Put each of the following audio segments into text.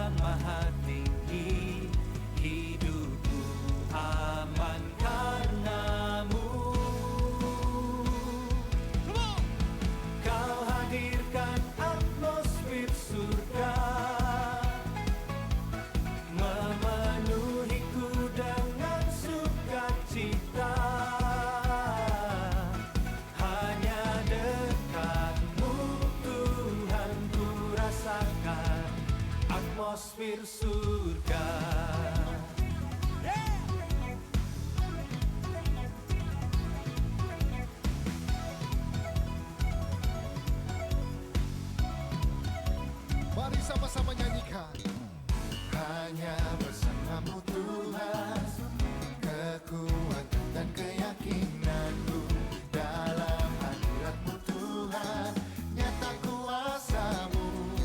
yang maha tinggi. Hidupku aman karenamu. Kau hadirkan atmosfer surga, memenuhiku dengan sukacita. Hanya dekatmu Tuhan ku rasakan atmosfer surga. Mari sama-sama nyanyikan. Hanya bersamamu Tuhan, kekuatan dan keyakinanku. Dalam hadiratmu Tuhan, nyata kuasamu,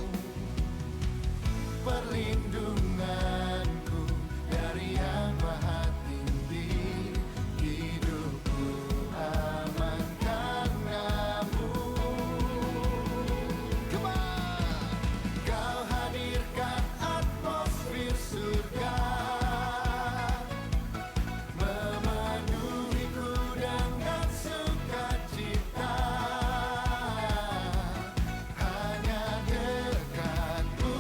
perlindunganku dari yang maha tinggi. Hidupku aman karenamu. Come on! Kau hadirkan atmosfer surga, memenuhiku dengan sukacita. Hanya dekatmu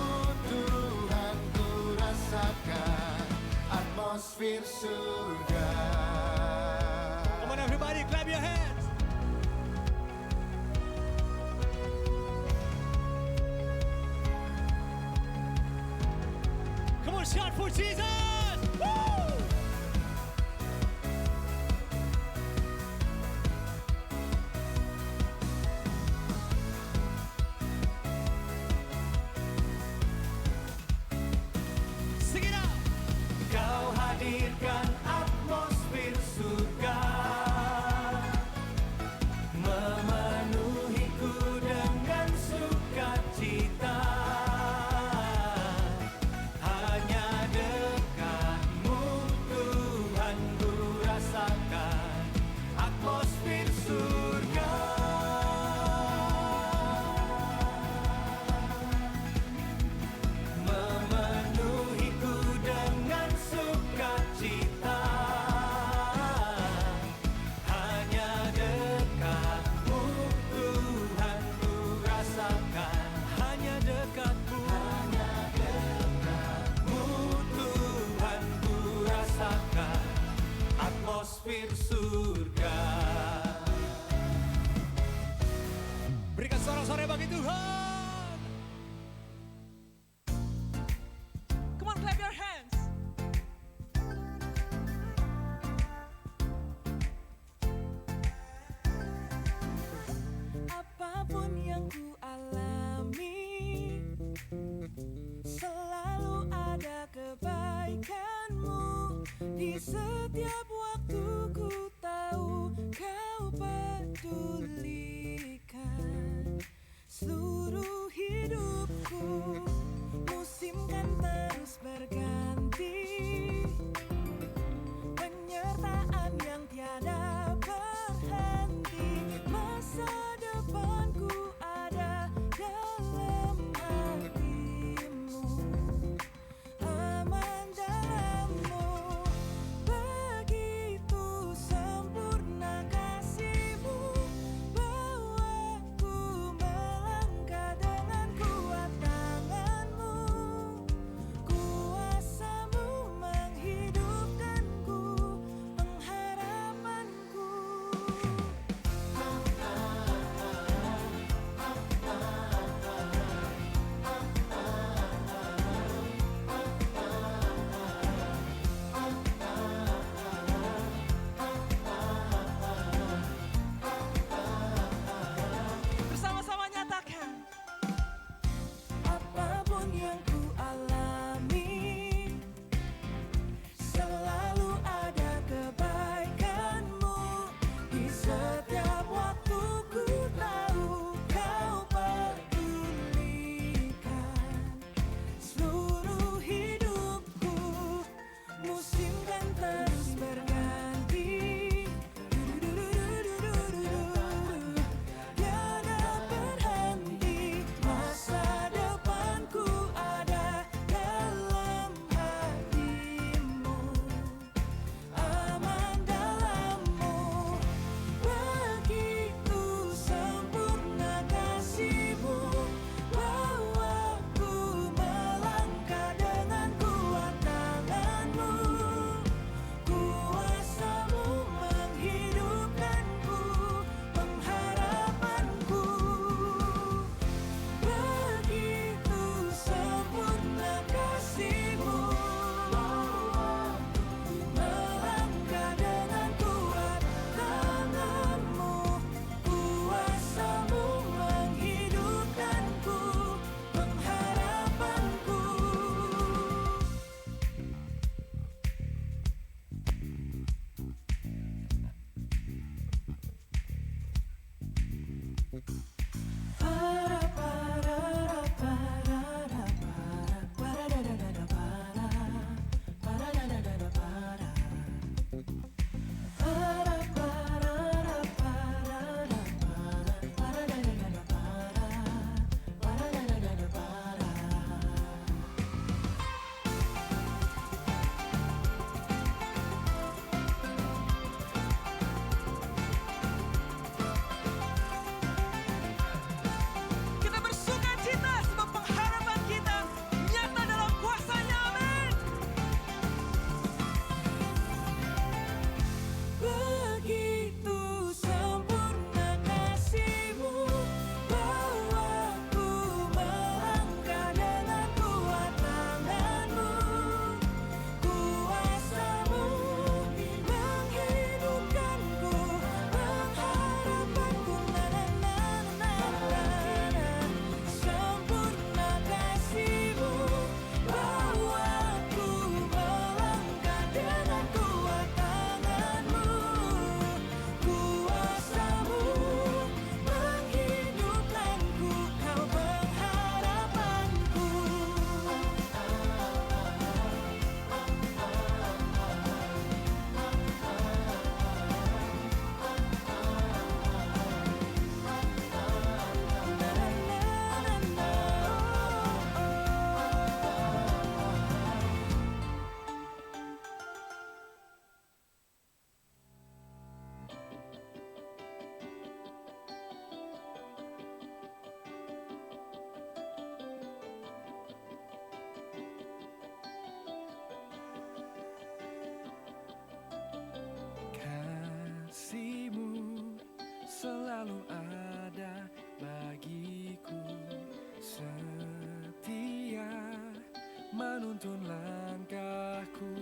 Tuhan ku rasakan atmosfer surga. Come on everybody, clap your hands. Come on, shout for Jesus. Woo! Sing it out. Kau hadirkan atmosfer surga, memenuhiku dengan sukacita. Hanya dekatmu Tuhan ku rasakan atmosfer surga. Memenuhiku dengan sukacita. Hanya dekatmu Tuhan ku rasakan. Hanya dekatmu, hanya dekatmu Tuhan ku rasakan atmosfer surga. Berikan sorak-sorai bagi Tuhan. Come on, clap your hands. Apapun yang ku alami, selalu ada kebaikanmu. Di setiap waktu ku tahu kau pedulikan seluruh hidupku. Musim kan terus berganti, penyertaan yang tiada berhenti. Masa depanku ada dalam hatimu, aman dalammu. Begitu saja menuntun langkahku.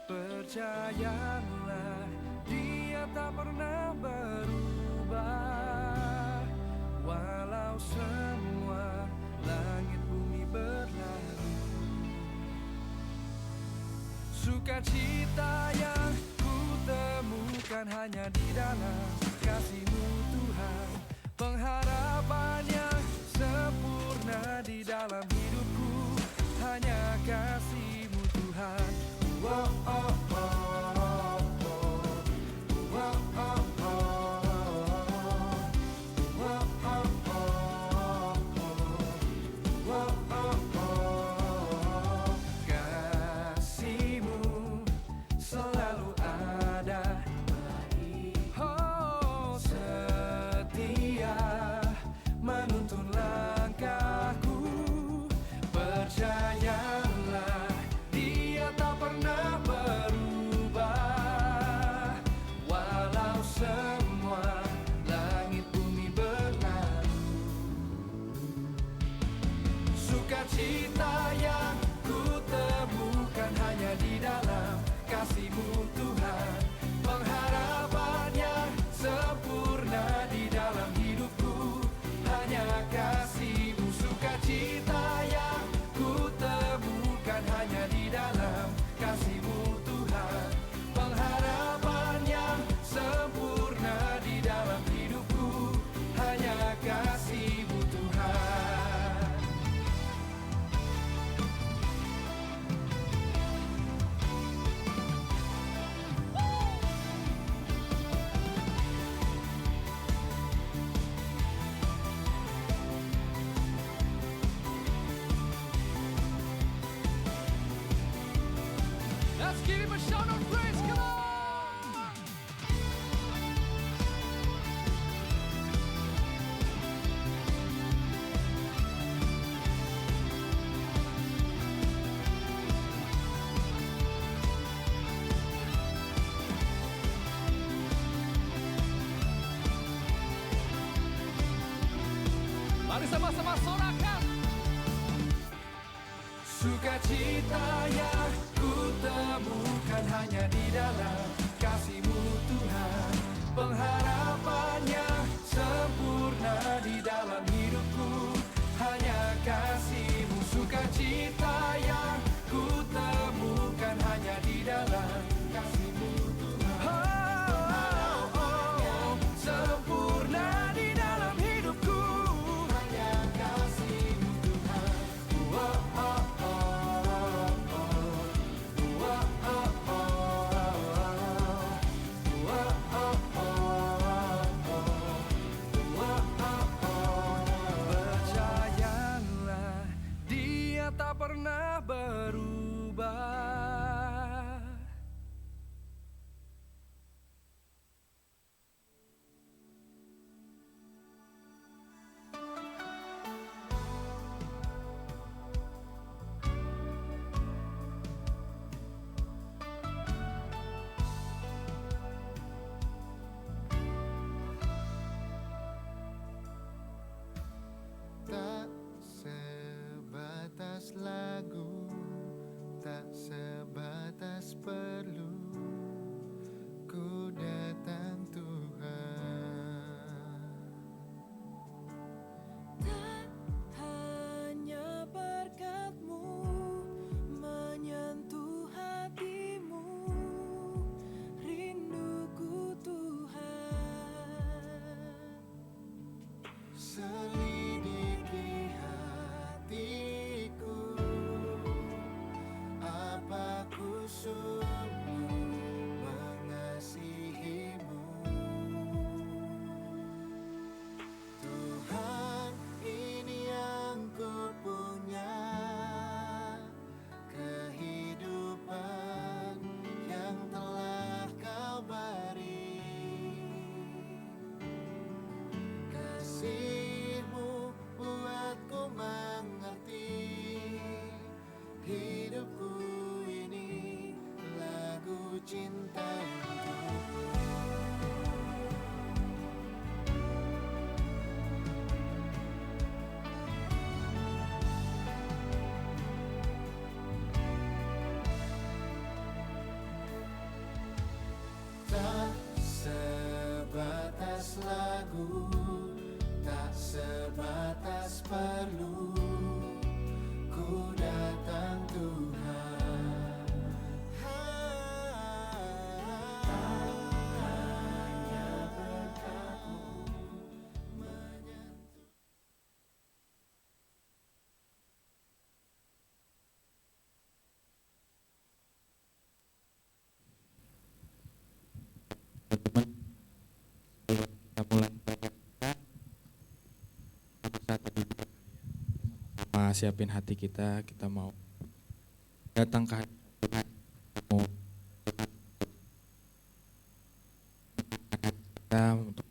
Percayalah, Dia tak pernah berubah. Walau semua langit bumi berlalu, sukacita yang ku temukan hanya di dalam kasih-Mu Tuhan. Pengharapan yang sempurna di dalam hidupku hanya kasih-Mu Tuhan. Oh, oh, oh, oh, oh. Oh, oh, oh, oh. Oh, oh, oh, oh. Oh, oh, oh. Kasih-Mu selalu ada. Oh, setia menuntun langkahku. Percayalah, Dia tak pernah berubah. Walau semua langit bumi berlalu, sukacita yang ku temukan hanya di dalam kasih-Mu Tuhan. Pengharapan yang sempurna di dalam hidupku hanya kasih-Mu. Sukacita yang ku temukan hanya di dalam kasih-Mu Tuhan. Pengharapan yang sempurna di dalam hidupku hanya kasih-Mu Tuhan. Let's give Him a shout of praise, come on! Mari sama-sama sorakan. Sukacita yang ku temukan hanya di dalam kasih-Mu Tuhan. Pengharapan yang sempurna di dalam hidupku hanya kasih-Mu. Sukacita yang ku temukan hanya di dalam kasih-Mu Tuhan. Oh, oh, oh, sempurna di dalam hidupku hanya kasih-Mu Tuhan. Oh, oh, oh, oh. Percayalah, Dia tak pernah berubah. Tak sebatas lagu, tak sebatas perlu, ku datang Tuhan. Tak hanya berkat-Mu menyentuh hatimu, rinduku Tuhan. Selidiki hatiku, apa ku sungguh siapin hati kita mau datang ke hadirat Tuhan, mau kita untuk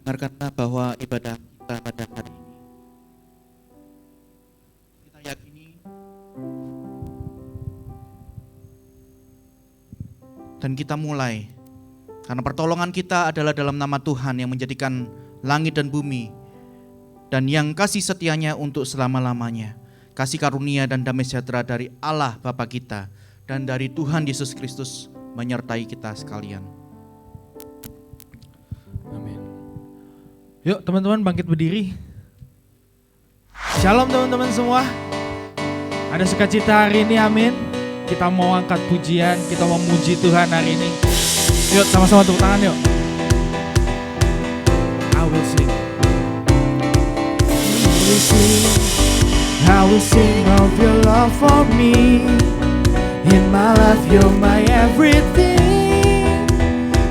dengarkanlah bahwa ibadah kita pada hari ini kita yakini dan kita mulai karena pertolongan kita adalah dalam nama Tuhan yang menjadikan langit dan bumi dan yang kasih setianya untuk selama-lamanya. Kasih karunia dan damai sejahtera dari Allah Bapa kita dan dari Tuhan Yesus Kristus menyertai kita sekalian. amin. Yuk teman-teman bangkit berdiri. Shalom teman-teman semua. Ada sukacita hari ini, amin. Kita mau angkat pujian, kita mau muji Tuhan hari ini. Yuk sama-sama tepuk tangan yuk. I will sing. I will sing of your love for me. In my life you're my everything.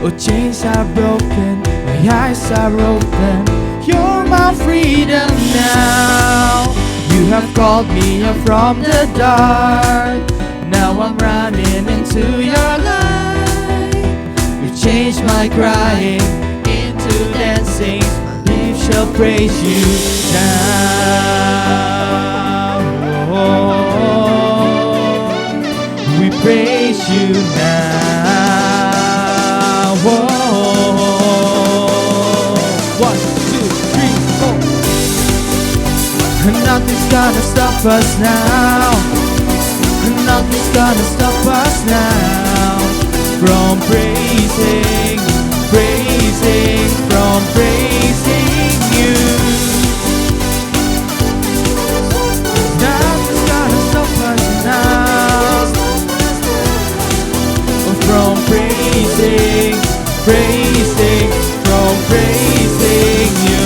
Oh, chains are broken, my eyes are open. You're my freedom now. You have called me up from the dark. Now I'm running into your light. You changed my crying into dancing. My lips shall praise you now. Oh, we praise you now. Oh, 1, 2, 3, 4. Nothing's gonna stop us now. Nothing's gonna stop us now from praising, praising, from praising you. Nothing's gonna stop us now from praising, praising, from praising you.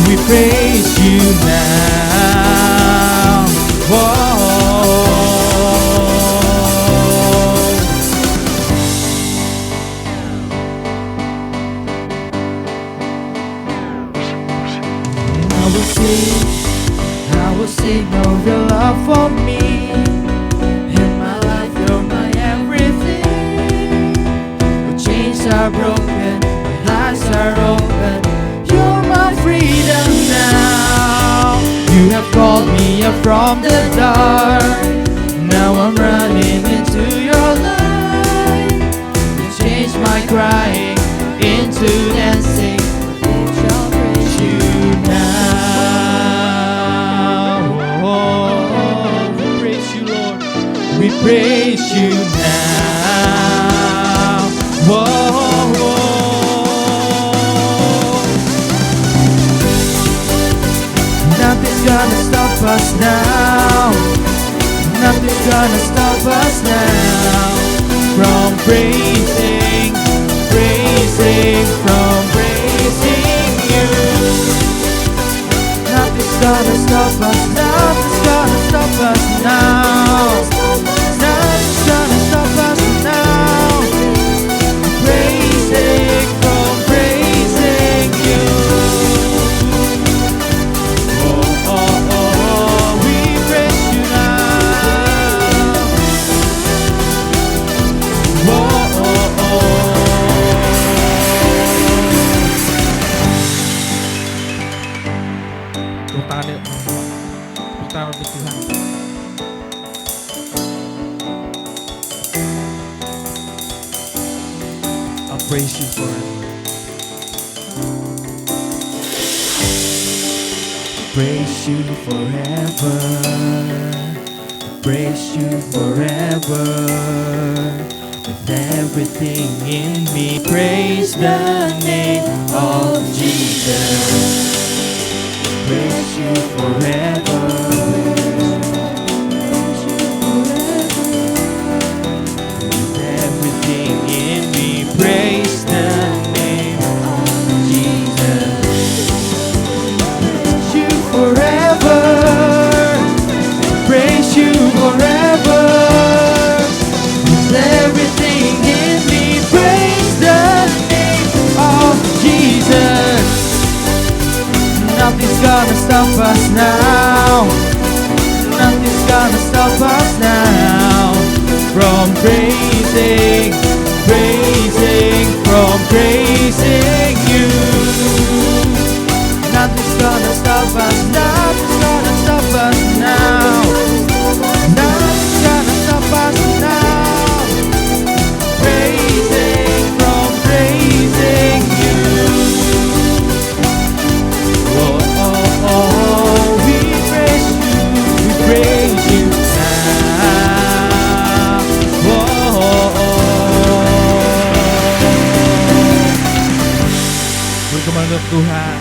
We praise you now. I will sing of your love for me. In my life, you're my everything. The chains are broken, my eyes are open. You're my freedom now. You have called me up from the dark. Now I'm running into your light. You changed my crying into dancing. We shall praise you now. Oh, we praise you, Lord. We praise you now. Whoa. Nothing's gonna stop us now. Nothing's gonna stop us now from praising, praising, from praising you. Nothing's gonna stop us. Nothing's gonna stop us now. I'll praise you forever. Praise you forever. Praise you forever. With everything in me, praise the name of Jesus. Praise you forever. Praise you forever. With everything in me, praise the name of Jesus. Praise you forever. Praise you forever. With everything in me, praise the name of Jesus. Nothing's gonna stop us now. Nothing's gonna stop us now from praising, from praising you. Nothing's gonna stop us. Nothing's gonna stop us now. Nothing's gonna stop us now. From praising you. Oh, oh, oh, we praise you now. Oh, oh, oh. Bergembala untuk Tuhan.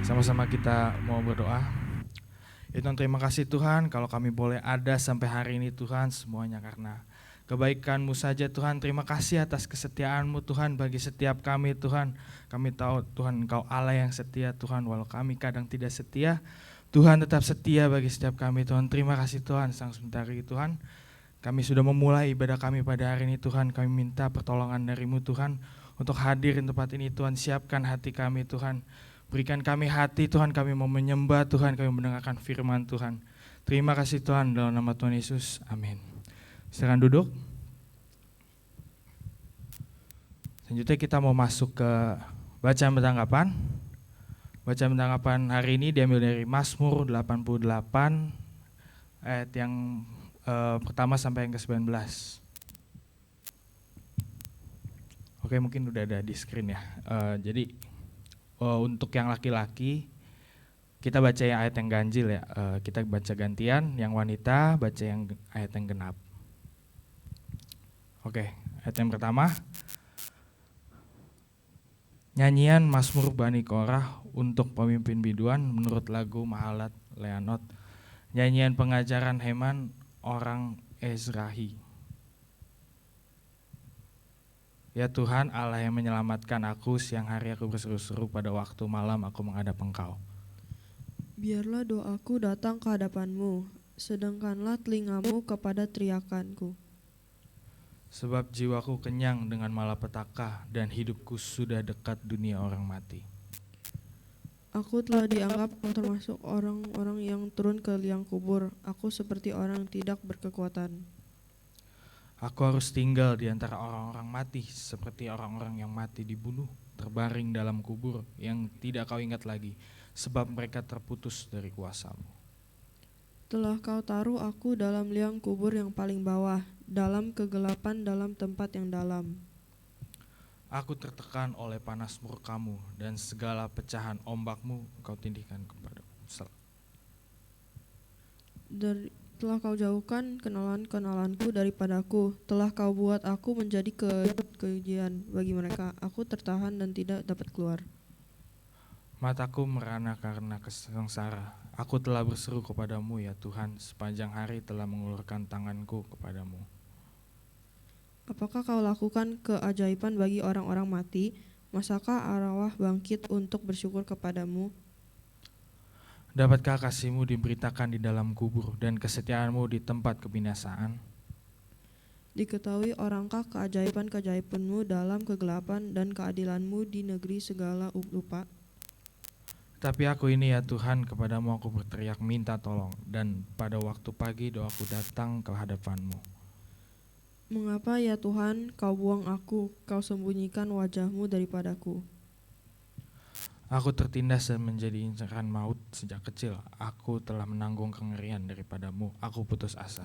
Sama-sama kita mau berdoa. Ya Tuhan, terima kasih Tuhan kalau kami boleh ada sampai hari ini Tuhan, semuanya karena kebaikan-Mu saja Tuhan. Terima kasih atas kesetiaan-Mu Tuhan bagi setiap kami Tuhan. Kami tahu Tuhan Engkau Allah yang setia Tuhan, walau kami kadang tidak setia, Tuhan tetap setia bagi setiap kami Tuhan. Terima kasih Tuhan, Sang Sementari Tuhan. Kami sudah memulai ibadah kami pada hari ini Tuhan. Kami minta pertolongan dari-Mu Tuhan untuk hadir di tempat ini Tuhan. Siapkan hati kami Tuhan. Berikan kami hati Tuhan, kami mau menyembah Tuhan, kami mendengarkan firman Tuhan. Terima kasih Tuhan, dalam nama Tuhan Yesus, amin. Silakan duduk. Selanjutnya kita mau masuk ke bacaan bertanggapan. Bacaan bertanggapan hari ini diambil dari Mazmur 88, ayat yang pertama sampai yang ke-19. Oke, mungkin udah ada di screen ya. Jadi untuk yang laki-laki kita baca yang ayat yang ganjil ya, kita baca gantian, yang wanita baca yang ayat yang genap. Oke, ayat yang pertama. Nyanyian Mazmur Bani Korah untuk pemimpin biduan menurut lagu Mahalat Leanot. Nyanyian pengajaran Heman orang Ezrahi. Ya Tuhan Allah yang menyelamatkan aku, siang hari aku berseru-seru, pada waktu malam aku menghadap Engkau. Biarlah doaku datang ke hadapan-Mu, sedangkanlah telingamu kepada teriakanku. Sebab jiwaku kenyang dengan malapetaka dan hidupku sudah dekat dunia orang mati. Aku telah dianggap termasuk orang-orang yang turun ke liang kubur. Aku seperti orang yang tidak berkekuatan. Aku harus tinggal di antara orang-orang mati, seperti orang-orang yang mati dibunuh, terbaring dalam kubur yang tidak kau ingat lagi, sebab mereka terputus dari kuasa-Mu. Telah Kau taruh aku dalam liang kubur yang paling bawah, dalam kegelapan dalam tempat yang dalam. Aku tertekan oleh panas murka-Mu, dan segala pecahan ombak-Mu Kau tindihkan kepadaku. Telah Kau jauhkan kenalan-kenalanku daripadaku. Telah Kau buat aku menjadi kejian bagi mereka. Aku tertahan dan tidak dapat keluar. Mataku merana karena kesengsara. Aku telah berseru kepadamu ya Tuhan, sepanjang hari telah mengulurkan tanganku kepadamu. Apakah Kau lakukan keajaiban bagi orang-orang mati? Masakah arwah bangkit untuk bersyukur kepadamu? Dapatkah kasih-Mu diberitakan di dalam kubur dan kesetiaan-Mu di tempat kebinasaan? Diketahui orangkah keajaiban-keajaiban-Mu dalam kegelapan dan keadilan-Mu di negeri segala lupa? Tapi aku ini ya Tuhan, kepadamu aku berteriak minta tolong, dan pada waktu pagi doaku datang ke hadapan-Mu. Mengapa ya Tuhan Kau buang aku, Kau sembunyikan wajah-Mu daripadaku? Aku tertindas dan menjadi incaran maut sejak kecil. Aku telah menanggung kengerian daripadamu. Aku putus asa.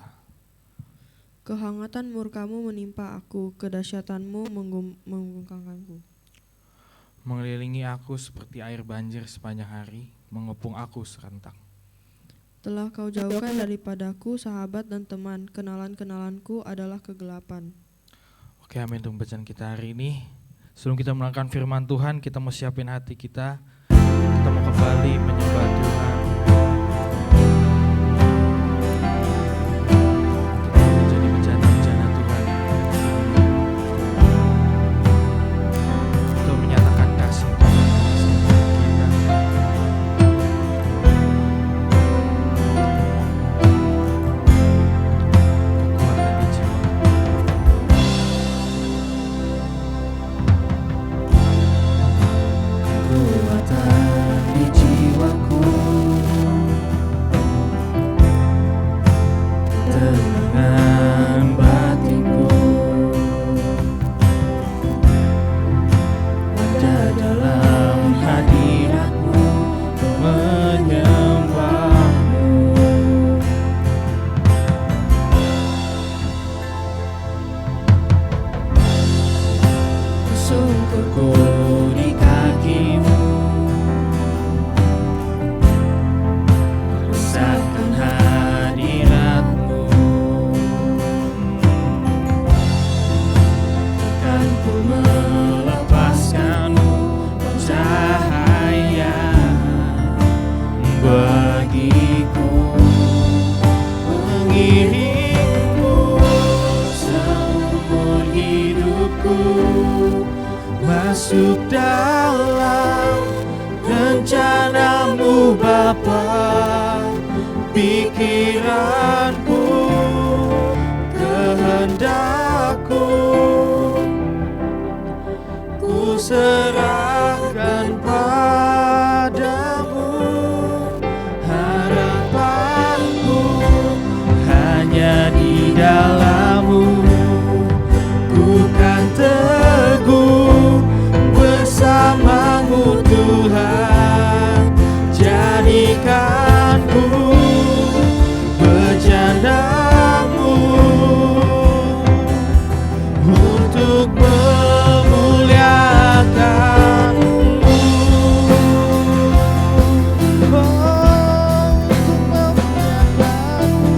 Kehangatan murkamu menimpa aku, kedahsyatanmu membungkangkanku. Mengelilingi aku seperti air banjir sepanjang hari, mengepung aku serentak. Telah kau jauhkan daripadaku sahabat dan teman, kenalan-kenalanku adalah kegelapan. Oke, amin untuk bacaan kita hari ini. Sebelum kita melakukan firman Tuhan, kita mau siapin hati kita. Kita mau kembali menyembah Tuhan. Kita mau menjadi bejana-bejana Tuhan. Untuk menyatakan kasih Tuhan sama kita. Kekuatan di jiwa. Kekuatan di jiwaku, tenangan batinku, ada dalam hadiratmu, menyembahmu. Sungkurku di kakimu, rasakan hadiratmu. Takkan ku melepaskanmu, cahaya bagiku, mengiringku seumur hidupku, masuk dalam rencanamu Bapa. Pikiranku, kehendakku, ku serahkan padamu. Harapanku hanya di dalam-Mu, ku kan teguh bersama-Mu Tuhan. Jadikanku bejana-Mu untuk memuliakan-Mu. Oh, untuk memuliakan-Mu.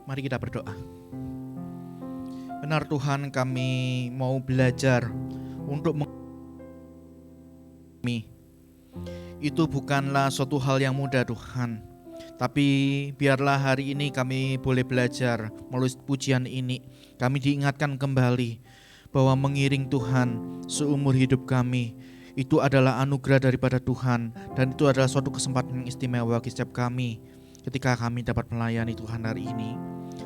Mari kita berdoa. Benar Tuhan, kami mau belajar untuk itu bukanlah suatu hal yang mudah Tuhan. Tapi biarlah hari ini kami boleh belajar melalui pujian ini. Kami diingatkan kembali bahwa mengiring Tuhan seumur hidup kami itu adalah anugerah daripada Tuhan. Dan itu adalah suatu kesempatan yang istimewa bagi setiap kami ketika kami dapat melayani Tuhan hari ini.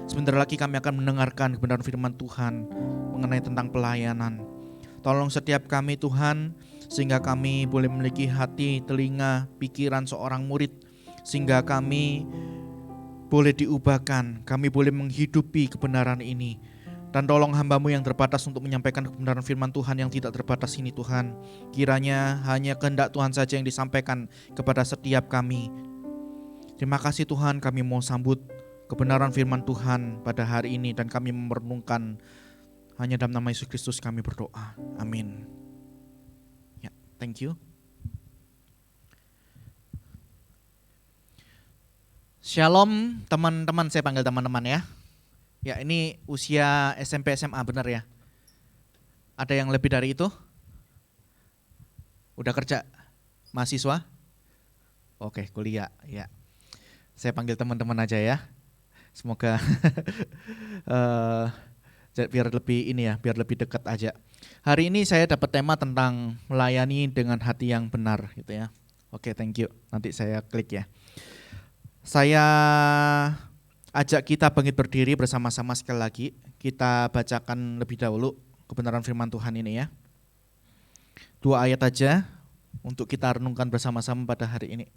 Sebentar lagi kami akan mendengarkan kebenaran firman Tuhan mengenai tentang pelayanan. Tolong setiap kami Tuhan, sehingga kami boleh memiliki hati, telinga, pikiran seorang murid, sehingga kami boleh diubahkan, kami boleh menghidupi kebenaran ini. Dan tolong hamba-Mu yang terbatas untuk menyampaikan kebenaran firman Tuhan yang tidak terbatas ini Tuhan. Kiranya hanya kehendak Tuhan saja yang disampaikan kepada setiap kami. Terima kasih Tuhan, kami mau sambut kebenaran firman Tuhan pada hari ini dan kami merenungkan hanya dalam nama Yesus Kristus kami berdoa. Amin. Ya, thank you. Shalom teman-teman, saya panggil teman-teman ya. Ya, ini usia SMP SMA benar ya? Ada yang lebih dari itu? Udah kerja? Mahasiswa? Oke, kuliah ya. Saya panggil teman-teman aja ya. Semoga biar lebih dekat aja. Hari ini saya dapat tema tentang melayani dengan hati yang benar gitu ya. Oke, thank you. Nanti saya klik ya. Saya ajak kita bangkit berdiri bersama-sama sekali lagi. Kita bacakan lebih dahulu kebenaran firman Tuhan ini ya. 2 ayat aja untuk kita renungkan bersama-sama pada hari ini.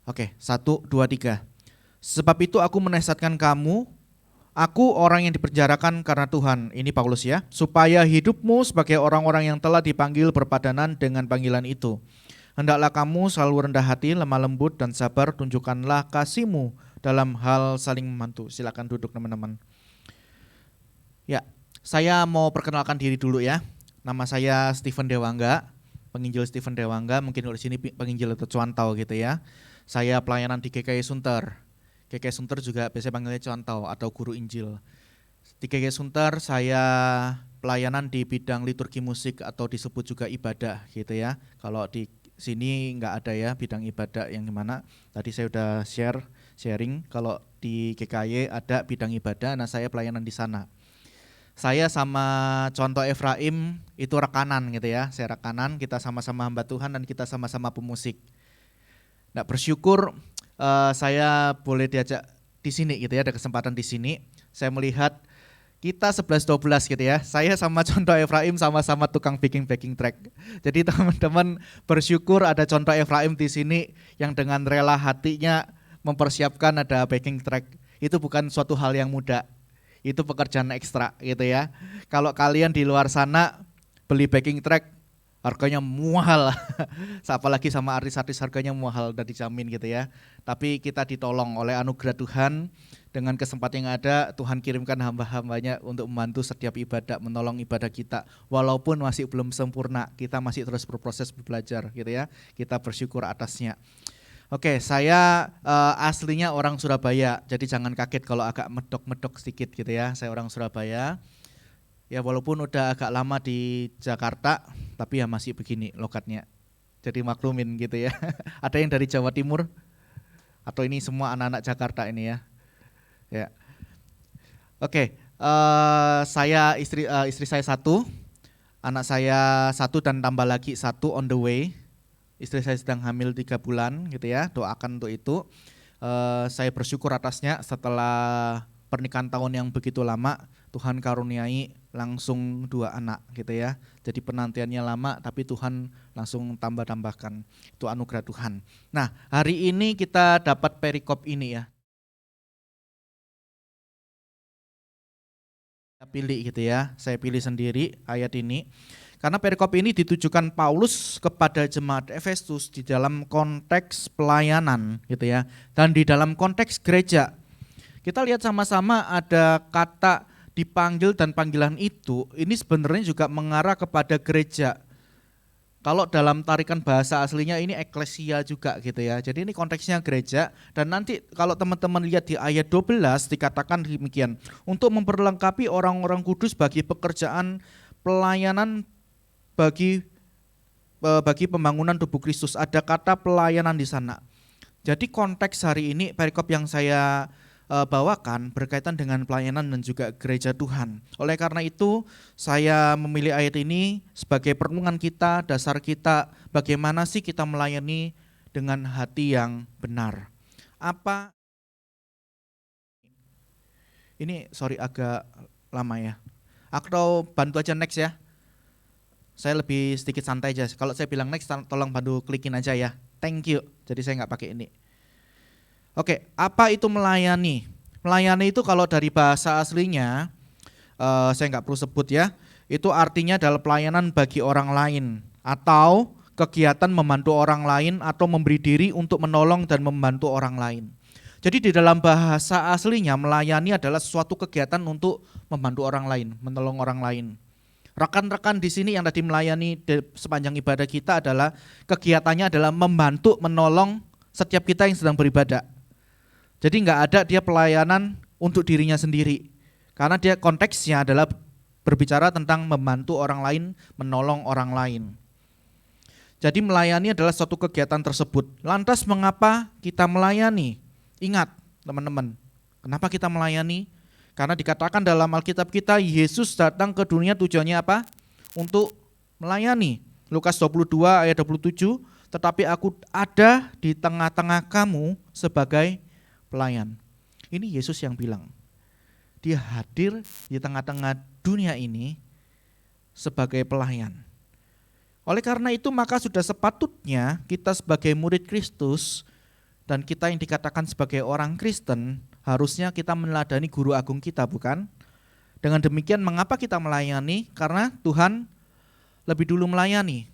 Oke, 1, 2, 3. Sebab itu aku menasihatkan kamu, aku orang yang dipenjarakan karena Tuhan, ini Paulus ya, supaya hidupmu sebagai orang-orang yang telah dipanggil berpadanan dengan panggilan itu. Hendaklah kamu selalu rendah hati, lemah lembut dan sabar, tunjukkanlah kasihmu dalam hal saling membantu. Silakan duduk teman-teman. Ya, saya mau perkenalkan diri dulu ya. Nama saya Stephen Dewangga, penginjil Stephen Dewangga, mungkin di sini penginjil atau cuantau gitu ya. Saya pelayanan di GKI Sunter. GKI Sunter juga biasanya panggilnya cuantau atau guru Injil. Di GKI Sunter saya pelayanan di bidang liturgi musik atau disebut juga ibadah gitu ya. Kalau di sini nggak ada ya bidang ibadah yang gimana. Tadi saya udah sharing kalau di GKI ada bidang ibadah, nah saya pelayanan di sana. Saya sama Contoh Efraim itu rekanan gitu ya. Saya rekanan, kita sama-sama hamba Tuhan dan kita sama-sama pemusik. Nah, bersyukur saya boleh diajak di sini gitu ya, ada kesempatan di sini. Saya melihat kita 11-12 gitu ya. Saya sama Contoh Efraim sama-sama tukang backing track. Jadi teman-teman bersyukur ada Contoh Efraim di sini yang dengan rela hatinya mempersiapkan ada backing track. Itu bukan suatu hal yang mudah. Itu pekerjaan ekstra gitu ya. Kalau kalian di luar sana beli backing track harganya mahal, apalagi sama artis-artis harganya mahal dan dijamin gitu ya. Tapi kita ditolong oleh anugerah Tuhan dengan kesempatan yang ada, Tuhan kirimkan hamba-hambanya untuk membantu setiap ibadah, menolong ibadah kita. Walaupun masih belum sempurna, kita masih terus berproses belajar gitu ya. Kita bersyukur atasnya. Oke, saya aslinya orang Surabaya, jadi jangan kaget kalau agak medok-medok sedikit gitu ya. Saya orang Surabaya. Ya walaupun udah agak lama di Jakarta, tapi ya masih begini logatnya. Jadi maklumin gitu ya. Ada yang dari Jawa Timur? Atau ini semua anak-anak Jakarta ini ya? Ya. Oke, saya istri saya 1, anak saya 1 dan tambah lagi 1 on the way. Istri saya sedang hamil 3 bulan gitu ya. Doakan untuk itu. Saya bersyukur atasnya setelah pernikahan tahun yang begitu lama, Tuhan karuniai langsung 2 anak gitu ya. Jadi penantiannya lama tapi Tuhan langsung tambahkan. Itu anugerah Tuhan. Nah, hari ini kita dapat perikop ini ya. Saya pilih gitu ya. Saya pilih sendiri ayat ini. Karena perikop ini ditujukan Paulus kepada jemaat Efesus di dalam konteks pelayanan gitu ya. Dan di dalam konteks gereja. Kita lihat sama-sama ada kata dipanggil dan panggilan itu, ini sebenarnya juga mengarah kepada gereja. Kalau dalam tarikan bahasa aslinya ini eklesia juga gitu ya. Jadi ini konteksnya gereja, dan nanti kalau teman-teman lihat di ayat 12 dikatakan demikian, untuk memperlengkapi orang-orang kudus bagi pekerjaan pelayanan bagi pembangunan tubuh Kristus. Ada kata pelayanan di sana. Jadi konteks hari ini perikop yang saya bawakan berkaitan dengan pelayanan dan juga gereja Tuhan. Oleh karena itu saya memilih ayat ini sebagai perenungan kita, dasar kita, bagaimana sih kita melayani dengan hati yang benar. Ini agak lama ya. Atau bantu aja next ya. Saya lebih sedikit santai aja. Kalau saya bilang next, tolong bantu klikin aja ya. Thank you. Jadi saya nggak pakai ini. Oke, apa itu melayani? Melayani itu kalau dari bahasa aslinya, saya nggak perlu sebut ya, itu artinya adalah pelayanan bagi orang lain atau kegiatan membantu orang lain atau memberi diri untuk menolong dan membantu orang lain. Jadi di dalam bahasa aslinya melayani adalah suatu kegiatan untuk membantu orang lain, menolong orang lain. Rekan-rekan di sini yang tadi melayani sepanjang ibadah kita adalah kegiatannya adalah membantu, menolong setiap kita yang sedang beribadah. Jadi nggak ada dia pelayanan untuk dirinya sendiri, karena dia konteksnya adalah berbicara tentang membantu orang lain, menolong orang lain. Jadi melayani adalah suatu kegiatan tersebut. Lantas mengapa kita melayani? Ingat teman-teman, kenapa kita melayani? Karena dikatakan dalam Alkitab kita, Yesus datang ke dunia tujuannya apa? Untuk melayani. Lukas 22 ayat 27, tetapi aku ada di tengah-tengah kamu sebagai pelayan. Ini Yesus yang bilang. Dia hadir di tengah-tengah dunia ini sebagai pelayan. Oleh karena itu maka sudah sepatutnya kita sebagai murid Kristus dan kita yang dikatakan sebagai orang Kristen, harusnya kita meneladani guru agung kita, bukan? Dengan demikian mengapa kita melayani? Karena Tuhan lebih dulu melayani.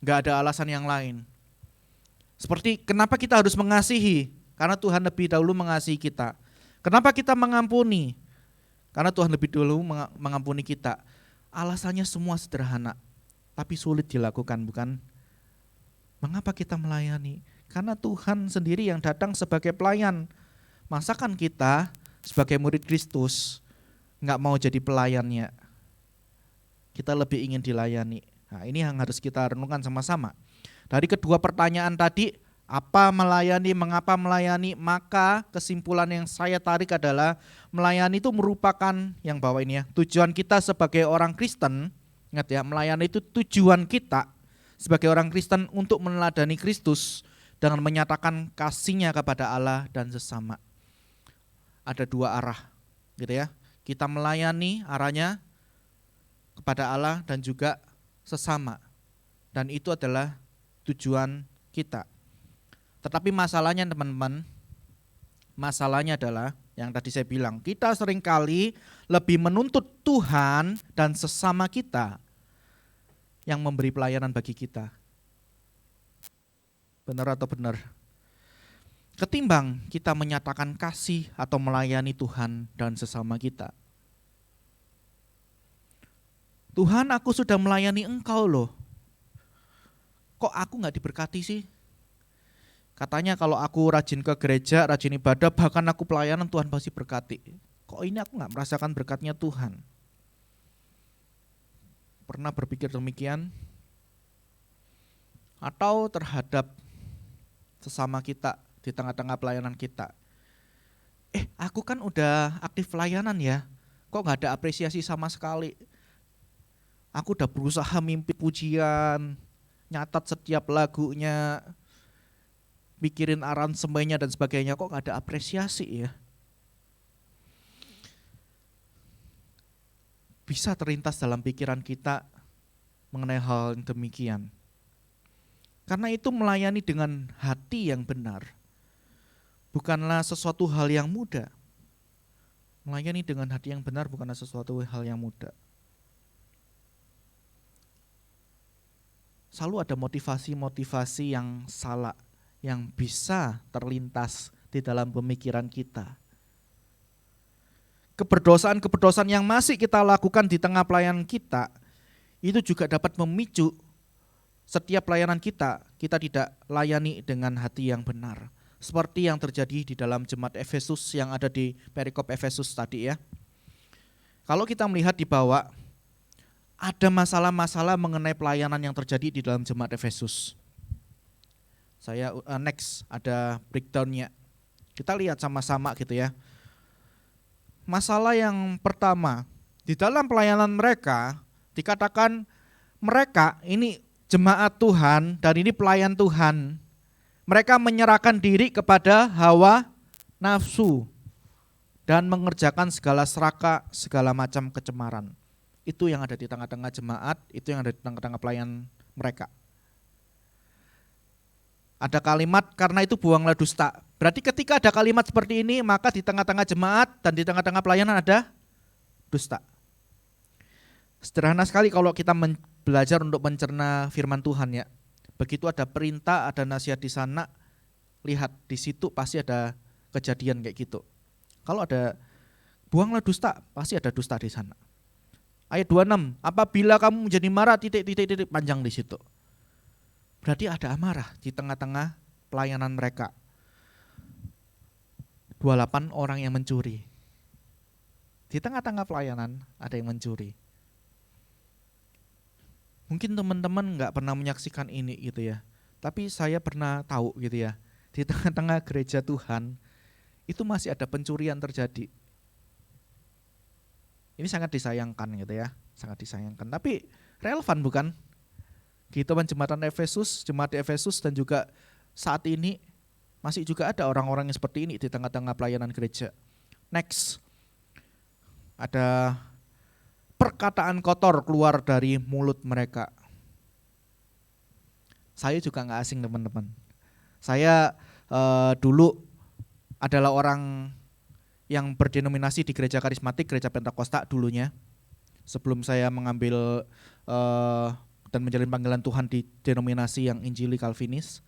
Gak ada alasan yang lain. Seperti kenapa kita harus mengasihi? Karena Tuhan lebih dahulu mengasihi kita. Kenapa kita mengampuni? Karena Tuhan lebih dahulu mengampuni kita. Alasannya semua sederhana, tapi sulit dilakukan, bukan? Mengapa kita melayani? Karena Tuhan sendiri yang datang sebagai pelayan. Masakan kita sebagai murid Kristus gak mau jadi pelayannya? Kita lebih ingin dilayani. Nah, ini yang harus kita renungkan sama-sama. Dari kedua pertanyaan tadi, apa melayani, mengapa melayani, maka kesimpulan yang saya tarik adalah melayani itu merupakan, yang bawah ini ya, tujuan kita sebagai orang Kristen. Ingat ya, melayani itu tujuan kita sebagai orang Kristen untuk meneladani Kristus dengan menyatakan kasih-Nya kepada Allah dan sesama. Ada dua arah gitu ya. Kita melayani arahnya kepada Allah dan juga sesama. Dan itu adalah tujuan kita. Tetapi masalahnya teman-teman, masalahnya adalah yang tadi saya bilang, kita seringkali lebih menuntut Tuhan dan sesama kita yang memberi pelayanan bagi kita. Benar atau benar? Ketimbang kita menyatakan kasih atau melayani Tuhan dan sesama kita. Tuhan, aku sudah melayani Engkau loh. Kok aku gak diberkati sih? Katanya kalau aku rajin ke gereja, rajin ibadah, bahkan aku pelayanan Tuhan pasti berkati. Kok ini aku gak merasakan berkatnya Tuhan? Pernah berpikir demikian? Atau terhadap sesama kita di tengah-tengah pelayanan kita. Aku kan udah aktif pelayanan ya, kok gak ada apresiasi sama sekali? Aku udah berusaha mimpi pujian, nyatat setiap lagunya, pikirin aransemennya dan sebagainya, kok gak ada apresiasi ya? Bisa terlintas dalam pikiran kita mengenai hal yang demikian. Karena itu melayani dengan hati yang benar bukanlah sesuatu hal yang mudah. Melayani dengan hati yang benar bukanlah sesuatu hal yang mudah. Selalu ada motivasi-motivasi yang salah yang bisa terlintas di dalam pemikiran kita. Keberdosaan-keberdosaan yang masih kita lakukan di tengah pelayanan kita itu juga dapat memicu setiap pelayanan kita tidak layani dengan hati yang benar. Seperti yang terjadi di dalam jemaat Efesus yang ada di perikop Efesus tadi ya. Kalau kita melihat di bawah, ada masalah-masalah mengenai pelayanan yang terjadi di dalam jemaat Efesus. Saya next ada breakdown-nya. Kita lihat sama-sama gitu ya. Masalah yang pertama, di dalam pelayanan mereka dikatakan mereka ini jemaat Tuhan dan ini pelayan Tuhan. Mereka menyerahkan diri kepada hawa nafsu dan mengerjakan segala serakah, segala macam kecemaran. Itu yang ada di tengah-tengah jemaat, itu yang ada di tengah-tengah pelayan mereka. Ada kalimat, karena itu buanglah dusta. Berarti ketika ada kalimat seperti ini, maka di tengah-tengah jemaat dan di tengah-tengah pelayanan ada dusta. Sederhana sekali kalau kita belajar untuk mencerna firman Tuhan ya. Begitu ada perintah, ada nasihat di sana, lihat di situ pasti ada kejadian kayak gitu. Kalau ada buanglah dusta, pasti ada dusta di sana. Ayat 26, apabila kamu menjadi marah titik panjang di situ. Berarti ada amarah di tengah-tengah pelayanan mereka. 28 orang yang mencuri. Di tengah-tengah pelayanan ada yang mencuri. Mungkin teman-teman nggak pernah menyaksikan ini gitu ya. Tapi saya pernah tahu gitu ya. Di tengah-tengah gereja Tuhan itu masih ada pencurian terjadi. Ini sangat disayangkan gitu ya. Sangat disayangkan. Tapi relevan bukan? Kehidupan jemaat Efesus dan juga saat ini masih juga ada orang-orang yang seperti ini di tengah-tengah pelayanan gereja. Next. Ada perkataan kotor keluar dari mulut mereka. Saya juga gak asing teman-teman. Saya dulu adalah orang yang berdenominasi di gereja karismatik, gereja Pentakosta dulunya. Sebelum saya mengambil dan menjalin panggilan Tuhan di denominasi yang Injili Calvinis.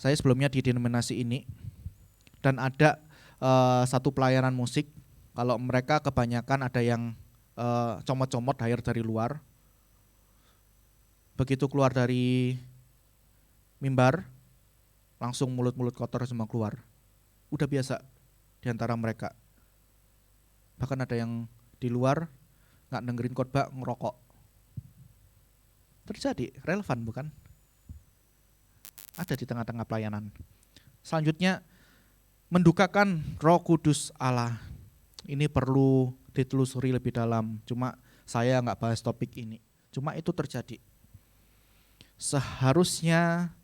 Saya sebelumnya di denominasi ini. Dan ada satu pelayanan musik. Kalau mereka kebanyakan ada yang comot-comot hire dari luar. Begitu keluar dari mimbar, langsung mulut-mulut kotor semua keluar. Udah biasa di antara mereka. Bahkan ada yang di luar gak dengerin khotbah, ngerokok. Terjadi, relevan bukan? Ada di tengah-tengah pelayanan. Selanjutnya, mendukakan Roh Kudus Allah. Ini perlu ditelusuri lebih dalam, cuma saya nggak bahas topik ini. Cuma itu terjadi. Seharusnya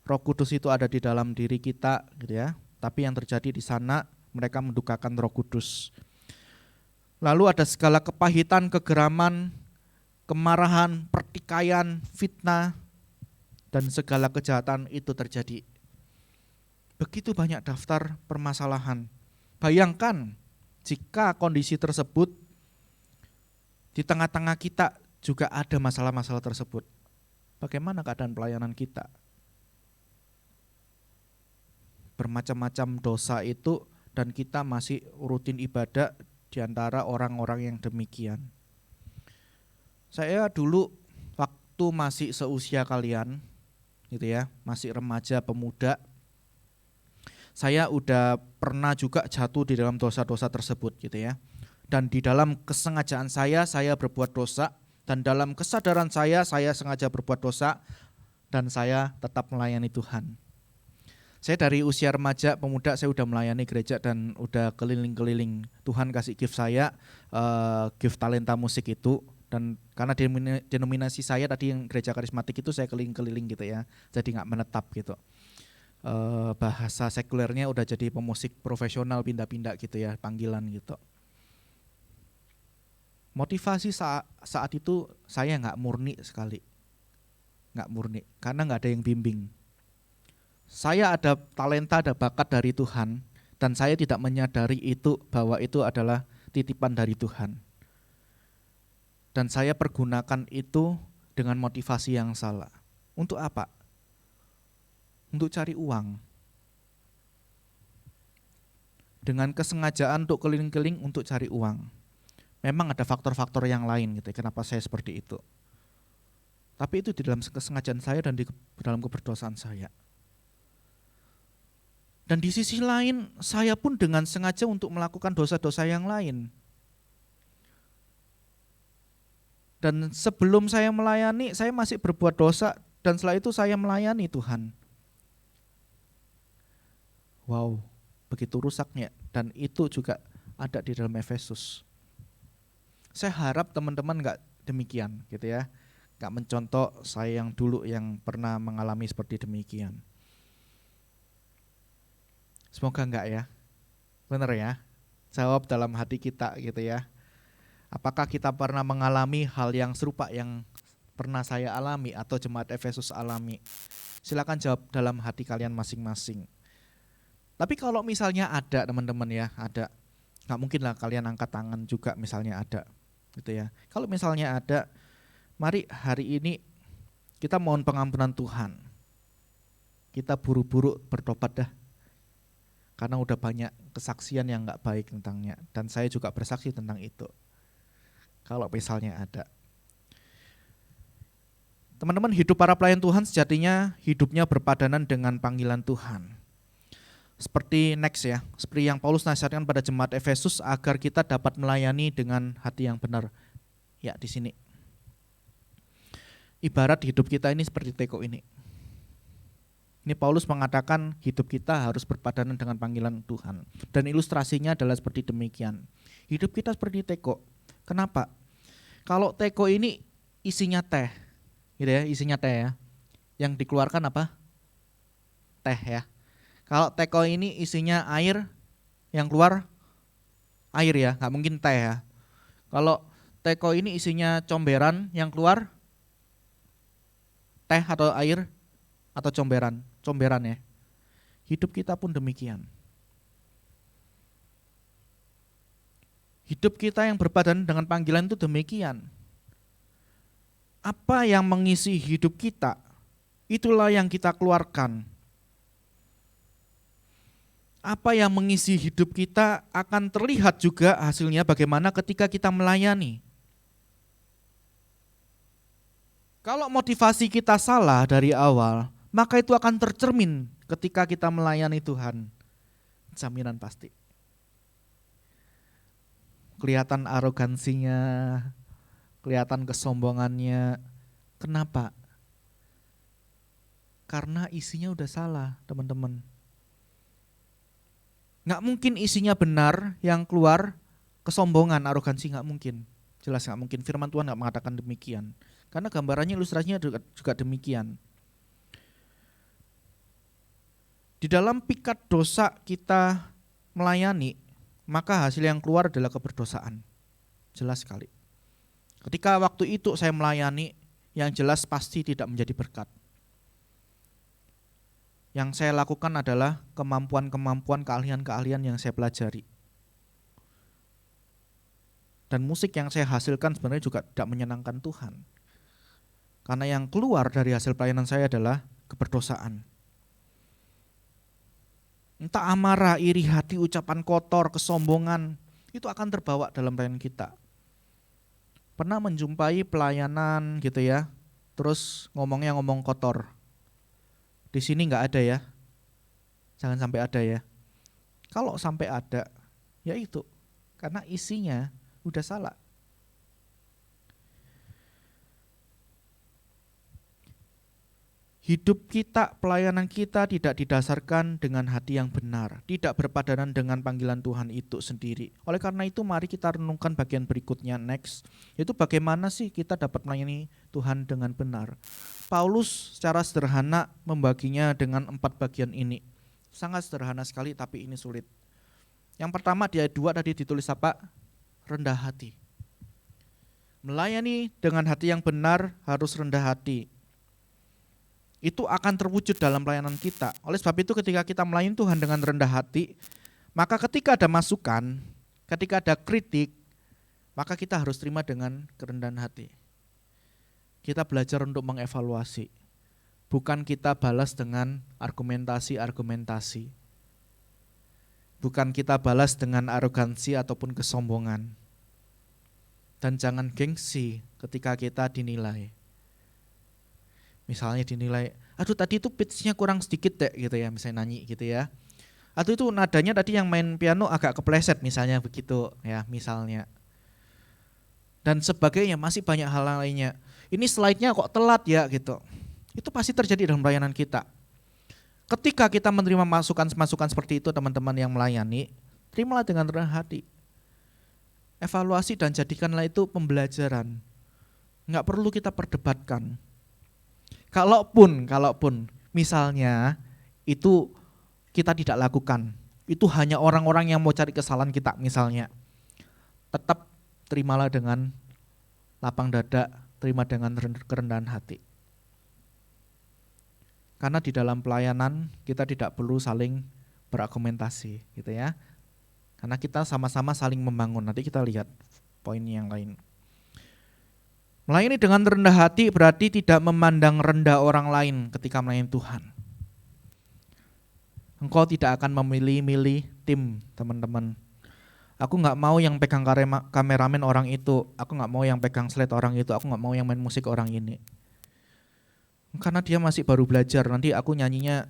Roh Kudus itu ada di dalam diri kita, gitu ya. Tapi yang terjadi di sana, mereka mendukakan Roh Kudus. Lalu ada segala kepahitan, kegeraman, kemarahan, pertikaian, fitnah, dan segala kejahatan itu terjadi. Begitu banyak daftar permasalahan. Bayangkan jika kondisi tersebut di tengah-tengah kita juga ada masalah-masalah tersebut. Bagaimana keadaan pelayanan kita? Bermacam-macam dosa itu dan kita masih rutin ibadah di antara orang-orang yang demikian. Saya dulu waktu masih seusia kalian, gitu ya, masih remaja pemuda, saya udah pernah juga jatuh di dalam dosa-dosa tersebut gitu ya. Dan di dalam kesengajaan saya berbuat dosa. Dan dalam kesadaran saya sengaja berbuat dosa. Dan saya tetap melayani Tuhan. Saya dari usia remaja pemuda saya udah melayani gereja dan udah keliling-keliling. Tuhan kasih gift saya, gift talenta musik itu. Dan karena denominasi saya tadi yang gereja karismatik itu saya keliling-keliling gitu ya. Jadi gak menetap gitu. Bahasa sekulernya udah jadi pemusik profesional pindah-pindah gitu ya, panggilan gitu. Motivasi saat itu saya nggak murni sekali, nggak murni karena nggak ada yang bimbing. Saya ada talenta, ada bakat dari Tuhan dan saya tidak menyadari itu bahwa itu adalah titipan dari Tuhan. Dan saya pergunakan itu dengan motivasi yang salah. Untuk apa? Untuk cari uang. Dengan kesengajaan untuk keliling-keliling untuk cari uang. Memang ada faktor-faktor yang lain gitu, kenapa saya seperti itu. Tapi itu di dalam kesengajaan saya dan di dalam keberdosaan saya. Dan di sisi lain, saya pun dengan sengaja untuk melakukan dosa-dosa yang lain. Dan sebelum saya melayani, saya masih berbuat dosa, dan setelah itu saya melayani Tuhan. Wow, begitu rusaknya, dan itu juga ada di dalam Efesus. Saya harap teman-teman gak demikian gitu ya, gak mencontoh saya yang dulu yang pernah mengalami seperti demikian. Semoga enggak ya, benar ya, jawab dalam hati kita gitu ya. Apakah kita pernah mengalami hal yang serupa yang pernah saya alami atau jemaat Efesus alami? Silakan jawab dalam hati kalian masing-masing. Tapi kalau misalnya ada teman-teman ya, ada, nggak mungkin lah kalian angkat tangan juga misalnya ada, gitu ya. Kalau misalnya ada, mari hari ini kita mohon pengampunan Tuhan. Kita buru-buru bertobat dah. Karena udah banyak kesaksian yang nggak baik tentangnya, dan saya juga bersaksi tentang itu. Kalau misalnya ada. Teman-teman, hidup para pelayan Tuhan sejatinya hidupnya berpadanan dengan panggilan Tuhan. Seperti next ya, seperti yang Paulus nasihatkan pada jemaat Efesus agar kita dapat melayani dengan hati yang benar. Ya, di sini. Ibarat hidup kita ini seperti teko ini. Ini Paulus mengatakan hidup kita harus berpadanan dengan panggilan Tuhan. Dan ilustrasinya adalah seperti demikian. Hidup kita seperti teko. Kenapa? Kalau teko ini isinya teh, gitu ya, isinya teh ya. Yang dikeluarkan apa? Teh ya. Kalau teko ini isinya air, yang keluar air ya, nggak mungkin teh ya. Kalau teko ini isinya comberan, yang keluar teh atau air atau comberan ya. Hidup kita pun demikian. Hidup kita yang berpadanan dengan panggilan itu demikian. Apa yang mengisi hidup kita, itulah yang kita keluarkan. Apa yang mengisi hidup kita akan terlihat juga hasilnya bagaimana ketika kita melayani. Kalau motivasi kita salah dari awal, maka itu akan tercermin ketika kita melayani Tuhan. Jaminan pasti. Kelihatan arogansinya, kelihatan kesombongannya. Kenapa? Karena isinya udah salah, teman-teman. Nggak mungkin isinya benar, yang keluar kesombongan, arogansi, nggak mungkin. Jelas nggak mungkin, firman Tuhan nggak mengatakan demikian. Karena gambarannya, ilustrasinya juga demikian. Di dalam pikat dosa kita melayani, maka hasil yang keluar adalah keberdosaan. Jelas sekali. Ketika waktu itu saya melayani, yang jelas pasti tidak menjadi berkat. Yang saya lakukan adalah kemampuan-kemampuan, keahlian-keahlian yang saya pelajari. Dan musik yang saya hasilkan sebenarnya juga tidak menyenangkan Tuhan. Karena yang keluar dari hasil pelayanan saya adalah keberdosaan. Entah amarah, iri hati, ucapan kotor, kesombongan, itu akan terbawa dalam pelayanan kita. Pernah menjumpai pelayanan gitu ya, terus ngomongnya ngomong kotor. Di sini nggak ada ya, jangan sampai ada ya. Kalau sampai ada, ya itu, karena isinya udah salah. Hidup kita, pelayanan kita tidak didasarkan dengan hati yang benar, tidak berpadanan dengan panggilan Tuhan itu sendiri. Oleh karena itu mari kita renungkan bagian berikutnya, next. Itu bagaimana sih kita dapat melayani Tuhan dengan benar. Paulus secara sederhana membaginya dengan 4 bagian ini. Sangat sederhana sekali tapi ini sulit. Yang pertama di ayat 2 tadi ditulis apa? Rendah hati. Melayani dengan hati yang benar harus rendah hati. Itu akan terwujud dalam pelayanan kita. Oleh sebab itu ketika kita melayani Tuhan dengan rendah hati, maka ketika ada masukan, ketika ada kritik, maka kita harus terima dengan kerendahan hati. Kita belajar untuk mengevaluasi. Bukan kita balas dengan argumentasi-argumentasi. Bukan kita balas dengan arogansi ataupun kesombongan. Dan jangan gengsi ketika kita dinilai. Misalnya dinilai, aduh tadi itu pitch-nya kurang sedikit deh gitu ya, misalnya nyanyi gitu ya. Atau itu nadanya tadi yang main piano agak kepleset misalnya begitu ya, misalnya. Dan sebagainya, masih banyak hal lainnya. Ini slide-nya kok telat ya gitu. Itu pasti terjadi dalam pelayanan kita. Ketika kita menerima masukan-masukan seperti itu teman-teman yang melayani, terimalah dengan rendah hati. Evaluasi dan jadikanlah itu pembelajaran. Enggak perlu kita perdebatkan. Kalaupun misalnya itu kita tidak lakukan, itu hanya orang-orang yang mau cari kesalahan kita misalnya, tetap terimalah dengan lapang dada, terima dengan kerendahan hati. Karena di dalam pelayanan kita tidak perlu saling berargumentasi gitu ya. Karena kita sama-sama saling membangun. Nanti kita lihat poin yang lain. Melayani dengan rendah hati berarti tidak memandang rendah orang lain ketika melayani Tuhan. Engkau tidak akan memilih-milih tim, teman-teman. Aku gak mau yang pegang kameramen orang itu, aku gak mau yang pegang slide orang itu, aku gak mau yang main musik orang ini. Karena dia masih baru belajar, nanti aku nyanyinya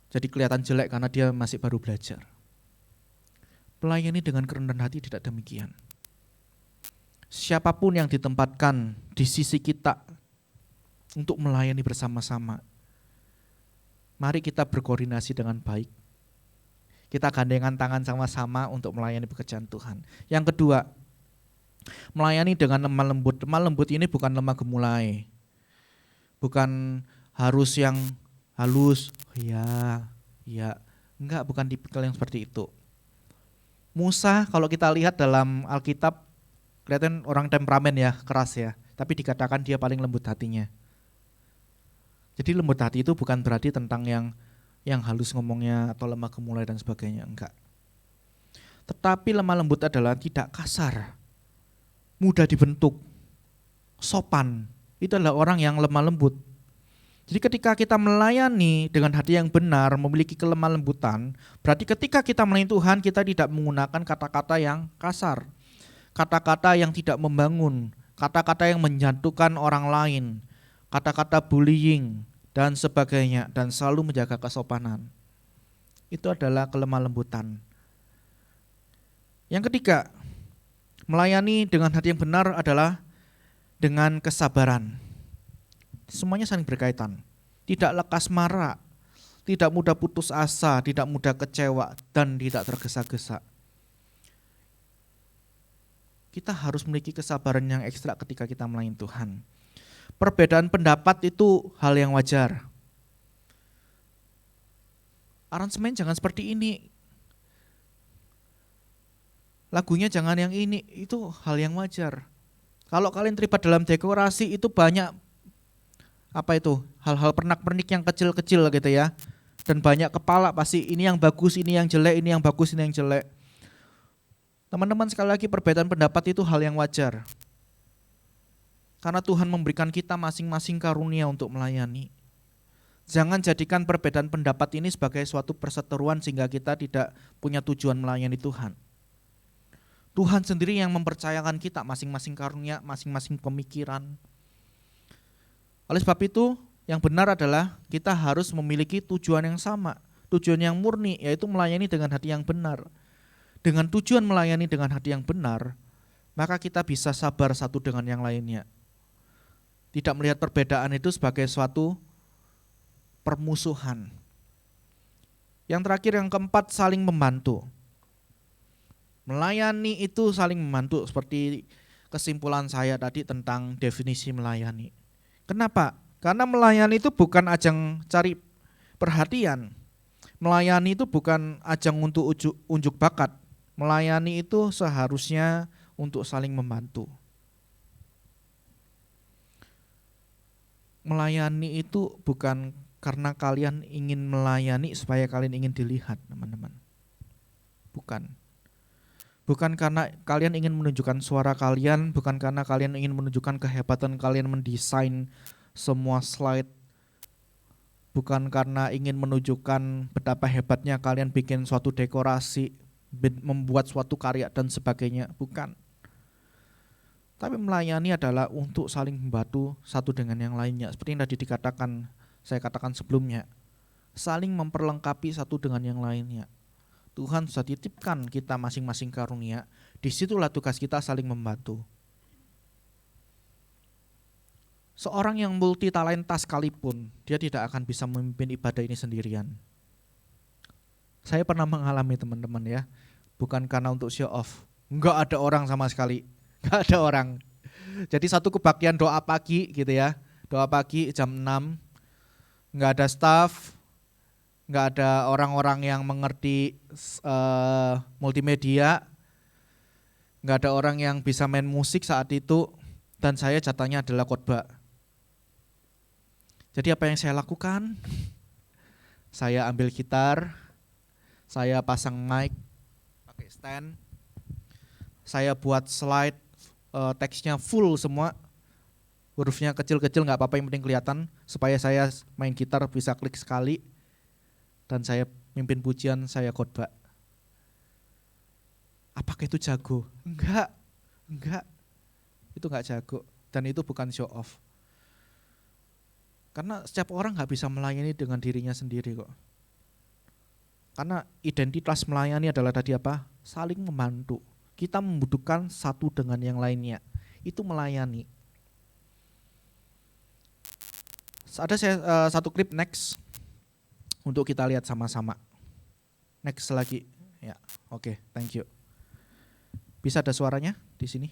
jadi kelihatan jelek karena dia masih baru belajar. Melayani dengan kerendahan hati tidak demikian. Siapapun yang ditempatkan di sisi kita untuk melayani bersama-sama, mari kita berkoordinasi dengan baik. Kita gandengan tangan sama-sama untuk melayani pekerjaan Tuhan. Yang kedua, melayani dengan lemah lembut. Lemah lembut ini bukan lemah gemulai. Bukan harus yang halus, ya, enggak, bukan tipikal yang seperti itu. Musa kalau kita lihat dalam Alkitab, kelihatan orang temperamen ya, keras ya, tapi dikatakan dia paling lembut hatinya. Jadi lembut hati itu bukan berarti tentang yang halus ngomongnya atau lemah gemulai dan sebagainya, enggak. Tetapi lemah lembut adalah tidak kasar, mudah dibentuk, sopan. Itu adalah orang yang lemah lembut. Jadi ketika kita melayani dengan hati yang benar, memiliki kelemah lembutan, berarti ketika kita melayani Tuhan, kita tidak menggunakan kata-kata yang kasar, kata-kata yang tidak membangun, kata-kata yang menjatuhkan orang lain, kata-kata bullying dan sebagainya, dan selalu menjaga kesopanan. Itu adalah kelemah lembutan. Yang ketiga, melayani dengan hati yang benar adalah dengan kesabaran. Semuanya saling berkaitan. Tidak lekas marah, tidak mudah putus asa, tidak mudah kecewa, dan tidak tergesa-gesa. Kita harus memiliki kesabaran yang ekstra ketika kita melayani Tuhan. Perbedaan pendapat itu hal yang wajar. Aransemen jangan seperti ini. Lagunya jangan yang ini, itu hal yang wajar. Kalau kalian terlibat dalam dekorasi itu banyak hal-hal pernak-pernik yang kecil-kecil gitu ya. Dan banyak kepala pasti ini yang bagus, ini yang jelek, ini yang bagus, ini yang jelek. Teman-teman sekali lagi perbedaan pendapat itu hal yang wajar. Karena Tuhan memberikan kita masing-masing karunia untuk melayani. Jangan jadikan perbedaan pendapat ini sebagai suatu perseteruan sehingga kita tidak punya tujuan melayani Tuhan. Tuhan sendiri yang mempercayakan kita masing-masing karunia, masing-masing pemikiran. Oleh sebab itu, yang benar adalah kita harus memiliki tujuan yang sama, tujuan yang murni, yaitu melayani dengan hati yang benar. Dengan tujuan melayani dengan hati yang benar, maka kita bisa sabar satu dengan yang lainnya. Tidak melihat perbedaan itu sebagai suatu permusuhan. Yang terakhir, yang keempat, saling membantu. Melayani itu saling membantu, seperti kesimpulan saya tadi tentang definisi melayani. Kenapa? Karena melayani itu bukan ajang cari perhatian. Melayani itu bukan ajang untuk unjuk bakat. Melayani itu seharusnya untuk saling membantu. Melayani itu bukan karena kalian ingin melayani supaya kalian ingin dilihat, teman-teman. Bukan karena kalian ingin menunjukkan suara kalian, bukan karena kalian ingin menunjukkan kehebatan kalian mendesain semua slide, bukan karena ingin menunjukkan betapa hebatnya kalian bikin suatu dekorasi, membuat suatu karya dan sebagainya, bukan. Tapi melayani adalah untuk saling membantu satu dengan yang lainnya. Seperti yang tadi saya katakan sebelumnya. Saling memperlengkapi satu dengan yang lainnya. Tuhan sudah titipkan kita masing-masing karunia. Disitulah tugas kita saling membantu. Seorang yang multi talenta sekalipun, dia tidak akan bisa memimpin ibadah ini sendirian. Saya pernah mengalami teman-teman ya. Bukan karena untuk show off. Enggak ada orang sama sekali. Enggak ada orang. Jadi satu kebaktian doa pagi gitu ya. Doa pagi jam 6. Enggak ada staff. Enggak ada orang-orang yang mengerti multimedia. Enggak ada orang yang bisa main musik saat itu. Dan saya jatahnya adalah khotbah. Jadi apa yang saya lakukan? Saya ambil gitar. Saya pasang mic. Pakai stand. Saya buat slide, teksnya full semua, hurufnya kecil-kecil nggak apa-apa, yang penting kelihatan, supaya saya main gitar bisa klik sekali, dan saya mimpin pujian, saya khotbah. Apakah itu jago? Enggak, itu nggak jago, dan itu bukan show off. Karena setiap orang nggak bisa melayani dengan dirinya sendiri kok. Karena identitas melayani adalah tadi apa? Saling membantu. Kita membutuhkan satu dengan yang lainnya. Itu melayani. Ada satu klip next untuk kita lihat sama-sama. Next lagi. Ya, oke, thank you. Bisa ada suaranya di sini?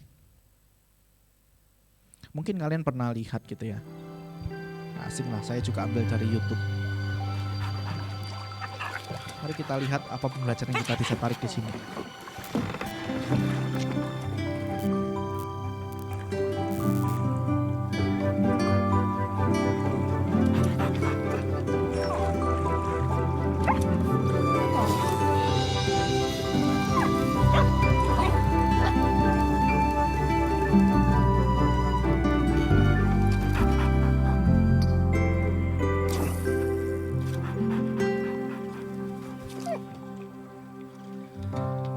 Mungkin kalian pernah lihat gitu ya. Nah, asing lah, saya juga ambil dari YouTube. Mari kita lihat apa pembelajaran yang kita bisa tarik di sini.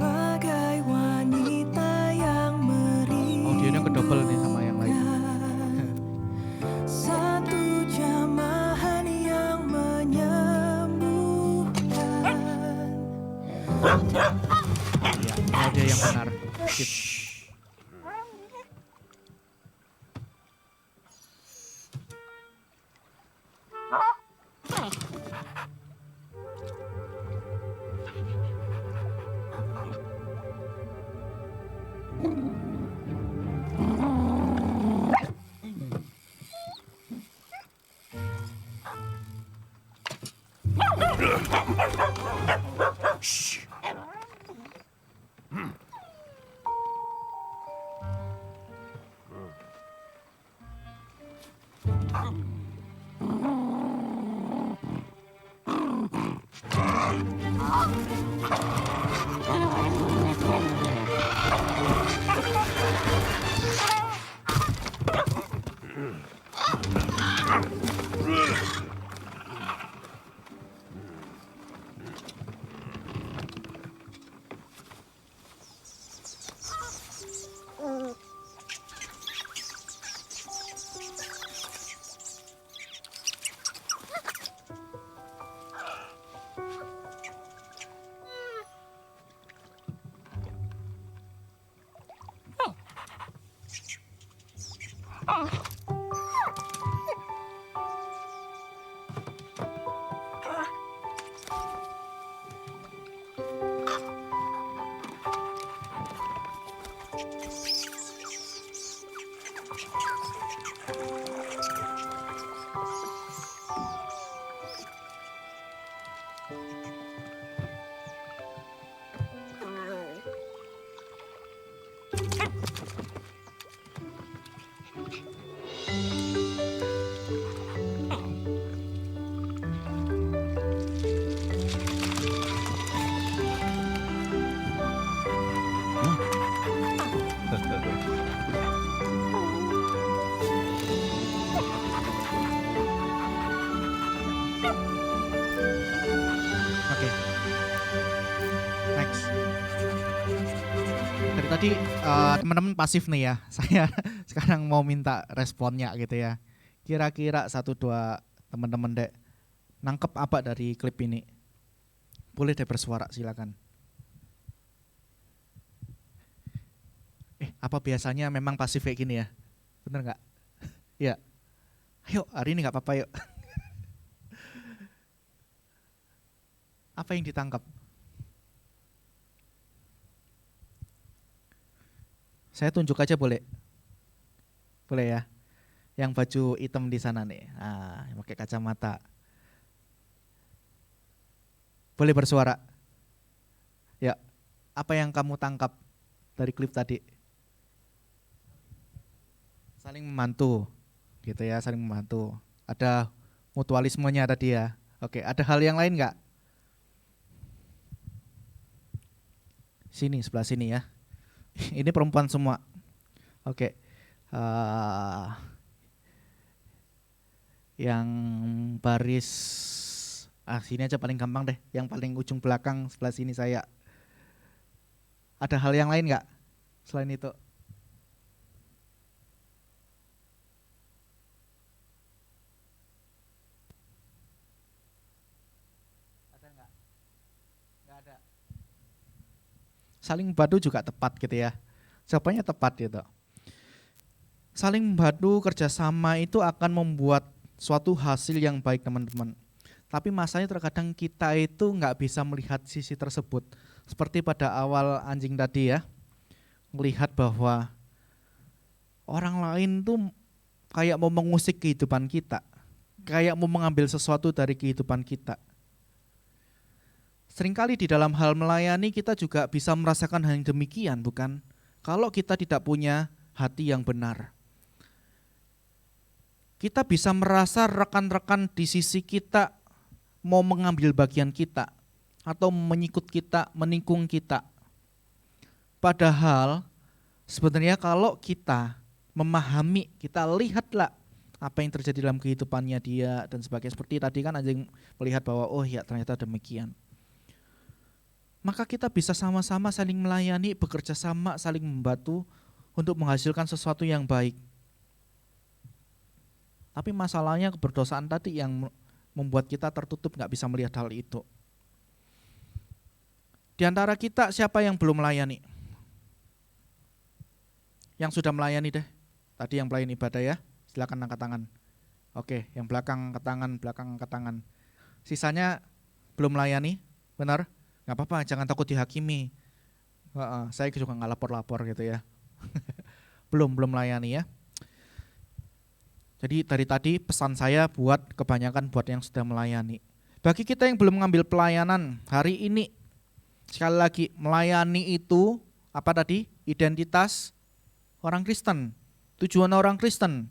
Bagai wanita yang Audionya kedouble nih sama yang lain. satu jamahan yang menyembuhkan. Ya, ini audio yang benar. Skip. Tadi teman-teman pasif nih ya. Saya sekarang mau minta responnya gitu ya. Kira-kira 1-2 teman-teman dek nangkep apa dari klip ini? Boleh deh bersuara, silakan. Apa biasanya memang pasif kayak gini ya? Bener nggak? Ya. Ayo hari ini nggak apa-apa yuk. Apa yang ditangkap? Saya tunjuk aja boleh? Boleh ya? Yang baju hitam di sana nih, yang pakai kacamata. Boleh bersuara? Ya, apa yang kamu tangkap dari klip tadi? Saling membantu, gitu ya, saling membantu. Ada mutualismenya tadi ya. Oke, ada hal yang lain nggak? Sini, sebelah sini ya. Ini perempuan semua. Oke. Yang baris sini aja paling gampang deh. Yang paling ujung belakang sebelah sini saya. Ada hal yang lain nggak selain itu? Ada nggak? Nggak ada. Saling membantu juga tepat gitu ya. Jawabannya tepat gitu. Saling membantu kerjasama itu akan membuat suatu hasil yang baik teman-teman. Tapi masalahnya terkadang kita itu nggak bisa melihat sisi tersebut. Seperti pada awal anjing tadi ya. Melihat bahwa orang lain tuh kayak mau mengusik kehidupan kita. Kayak mau mengambil sesuatu dari kehidupan kita. Seringkali di dalam hal melayani kita juga bisa merasakan hal yang demikian, bukan? Kalau kita tidak punya hati yang benar. Kita bisa merasa rekan-rekan di sisi kita mau mengambil bagian kita atau menyikut kita, menikung kita. Padahal sebenarnya kalau kita memahami, kita lihatlah apa yang terjadi dalam kehidupannya dia dan sebagainya. Seperti tadi kan anjing melihat bahwa oh ya ternyata demikian. Maka kita bisa sama-sama saling melayani, bekerja sama, saling membantu untuk menghasilkan sesuatu yang baik. Tapi masalahnya keberdosaan tadi yang membuat kita tertutup, gak bisa melihat hal itu. Di antara kita siapa yang belum melayani? Yang sudah melayani deh, tadi yang pelayan ibadah ya, silakan angkat tangan. Oke, yang belakang angkat tangan. Sisanya belum melayani, benar? Gak apa-apa, jangan takut dihakimi. Saya juga gak lapor-lapor gitu ya. belum melayani ya. Jadi dari tadi pesan saya buat kebanyakan buat yang sudah melayani. Bagi kita yang belum mengambil pelayanan hari ini, sekali lagi melayani itu apa tadi? Identitas orang Kristen, tujuan orang Kristen.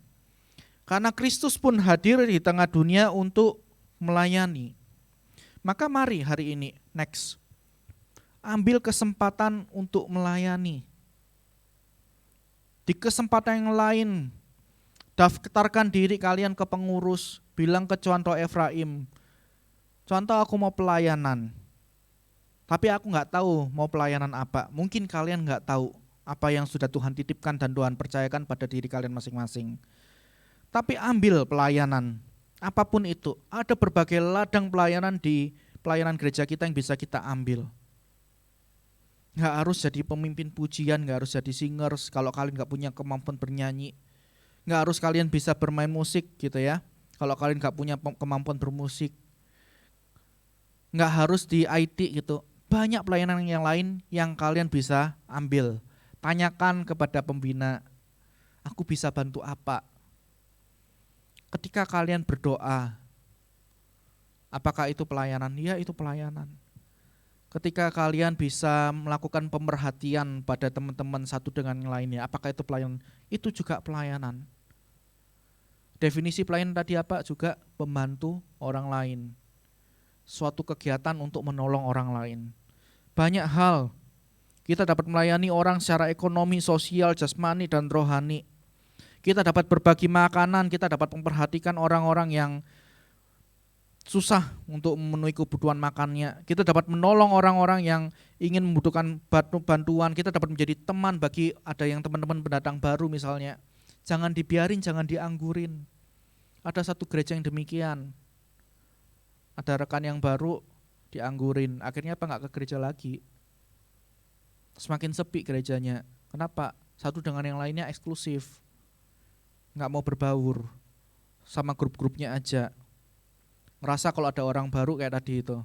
Karena Kristus pun hadir di tengah dunia untuk melayani. Maka mari hari ini, next, ambil kesempatan untuk melayani. Di kesempatan yang lain, daftarkan diri kalian ke pengurus, bilang ke contoh Efraim, contoh aku mau pelayanan, tapi aku gak tahu mau pelayanan apa. Mungkin kalian gak tahu apa yang sudah Tuhan titipkan dan Tuhan percayakan pada diri kalian masing-masing. Tapi ambil pelayanan, apapun itu. Ada berbagai ladang pelayanan di pelayanan gereja kita yang bisa kita ambil. Gak harus jadi pemimpin pujian, gak harus jadi singers kalau kalian gak punya kemampuan bernyanyi. Gak harus kalian bisa bermain musik gitu ya, kalau kalian gak punya kemampuan bermusik. Gak harus di IT gitu, banyak pelayanan yang lain yang kalian bisa ambil. Tanyakan kepada pembina, aku bisa bantu apa? Ketika kalian berdoa, apakah itu pelayanan? Ya, itu pelayanan. Ketika kalian bisa melakukan pemerhatian pada teman-teman satu dengan yang lainnya, apakah itu pelayanan? Itu juga pelayanan. Definisi pelayanan tadi apa? Juga membantu orang lain. Suatu kegiatan untuk menolong orang lain. Banyak hal. Kita dapat melayani orang secara ekonomi, sosial, jasmani, dan rohani. Kita dapat berbagi makanan, kita dapat memperhatikan orang-orang yang susah untuk memenuhi kebutuhan makannya. Kita dapat menolong orang-orang yang ingin membutuhkan bantuan. Kita dapat menjadi teman bagi ada yang teman-teman pendatang baru misalnya. Jangan dibiarin, jangan dianggurin. Ada satu gereja yang demikian. Ada rekan yang baru dianggurin. Akhirnya apa, nggak ke gereja lagi. Semakin sepi gerejanya. Kenapa? Satu dengan yang lainnya eksklusif. Nggak mau berbaur. Sama grup-grupnya aja. Ngerasa kalau ada orang baru kayak tadi itu.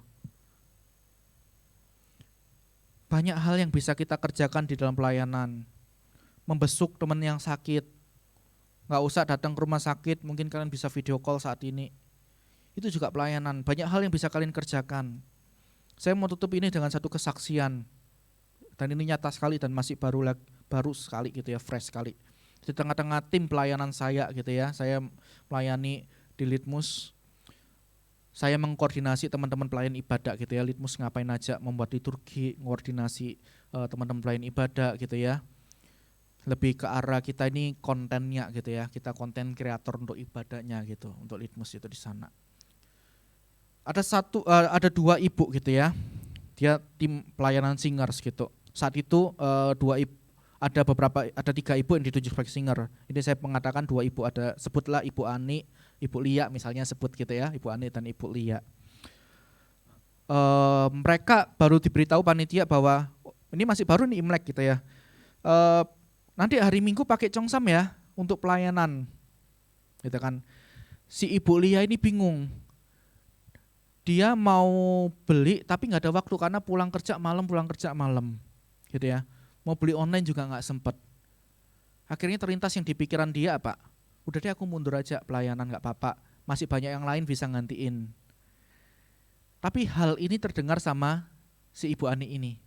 Banyak hal yang bisa kita kerjakan di dalam pelayanan. Membesuk teman yang sakit. Nggak usah datang ke rumah sakit, mungkin kalian bisa video call saat ini. Itu juga pelayanan, banyak hal yang bisa kalian kerjakan. Saya mau tutup ini dengan satu kesaksian. Dan ini nyata sekali dan masih baru sekali gitu ya, fresh sekali. Di tengah-tengah tim pelayanan saya gitu ya, saya melayani di Litmus. Saya mengkoordinasi teman-teman pelayan ibadah gitu ya, Litmus ngapain aja, membuat liturgi, koordinasi teman-teman pelayan ibadah gitu ya. Lebih ke arah kita ini kontennya gitu ya, kita konten kreator untuk ibadahnya gitu, untuk Litmus itu di sana. Ada dua ibu gitu ya, dia tim pelayanan singers gitu. Saat itu ada tiga ibu yang ditunjuk sebagai singer. Ini saya mengatakan dua ibu, ada sebutlah Ibu Ani, Ibu Lia misalnya sebut gitu ya, Ibu Ani dan Ibu Lia. Mereka baru diberitahu panitia bahwa ini masih baru nih Imlek gitu ya. Nanti hari Minggu pakai congsam ya untuk pelayanan. Gitu kan. Si Ibu Lia ini bingung. Dia mau beli tapi nggak ada waktu karena pulang kerja malam. Gitu ya. Mau beli online juga nggak sempet. Akhirnya terlintas yang di pikiran dia apa? Udah deh aku mundur aja pelayanan, nggak apa-apa. Masih banyak yang lain bisa gantiin. Tapi hal ini terdengar sama si Ibu Ani ini.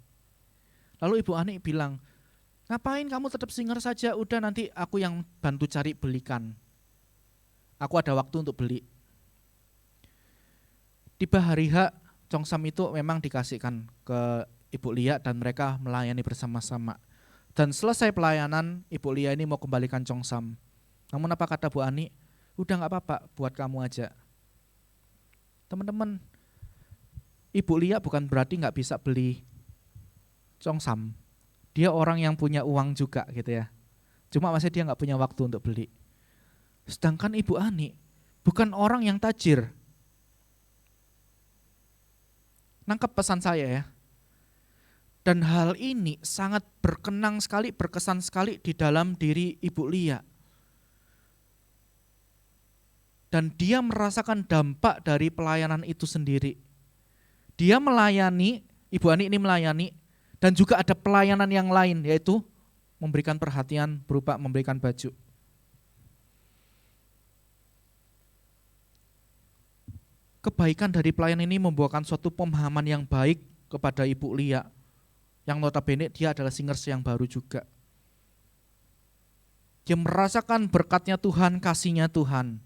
Lalu Ibu Ani bilang, ngapain kamu tetap singer saja, udah nanti aku yang bantu cari belikan. Aku ada waktu untuk beli. Tiba hari H, congsam itu memang dikasihkan ke Ibu Lia dan mereka melayani bersama-sama. Dan selesai pelayanan, Ibu Lia ini mau kembalikan congsam. Namun apa kata Bu Ani? Udah gak apa-apa, buat kamu aja. Teman-teman, Ibu Lia bukan berarti gak bisa beli congsam. Dia orang yang punya uang juga gitu ya. Cuma masih dia gak punya waktu untuk beli. Sedangkan Ibu Ani bukan orang yang tajir. Nangkep pesan saya ya. Dan hal ini sangat berkesan sekali di dalam diri Ibu Lia. Dan dia merasakan dampak dari pelayanan itu sendiri. Dia melayani, Ibu Ani ini melayani, dan juga ada pelayanan yang lain, yaitu memberikan perhatian berupa memberikan baju. Kebaikan dari pelayanan ini membuahkan suatu pemahaman yang baik kepada Ibu Lia, yang notabene dia adalah singers yang baru juga. Dia merasakan berkatnya Tuhan, kasihnya Tuhan.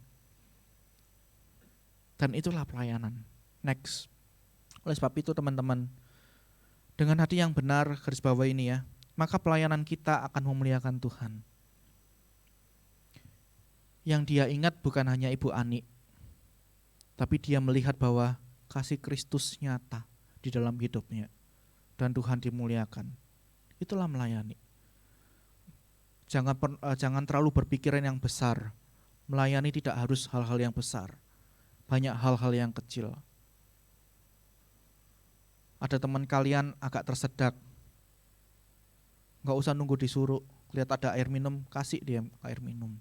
Dan itulah pelayanan. Next. Oleh sebab itu teman-teman, dengan hati yang benar, garis bawah ini ya, maka pelayanan kita akan memuliakan Tuhan. Yang dia ingat bukan hanya Ibu Ani, tapi dia melihat bahwa kasih Kristus nyata di dalam hidupnya. Dan Tuhan dimuliakan. Itulah melayani. Jangan terlalu berpikiran yang besar. Melayani tidak harus hal-hal yang besar. Banyak hal-hal yang kecil. Ada teman kalian agak tersedak. Gak usah nunggu disuruh. Lihat ada air minum, kasih dia air minum.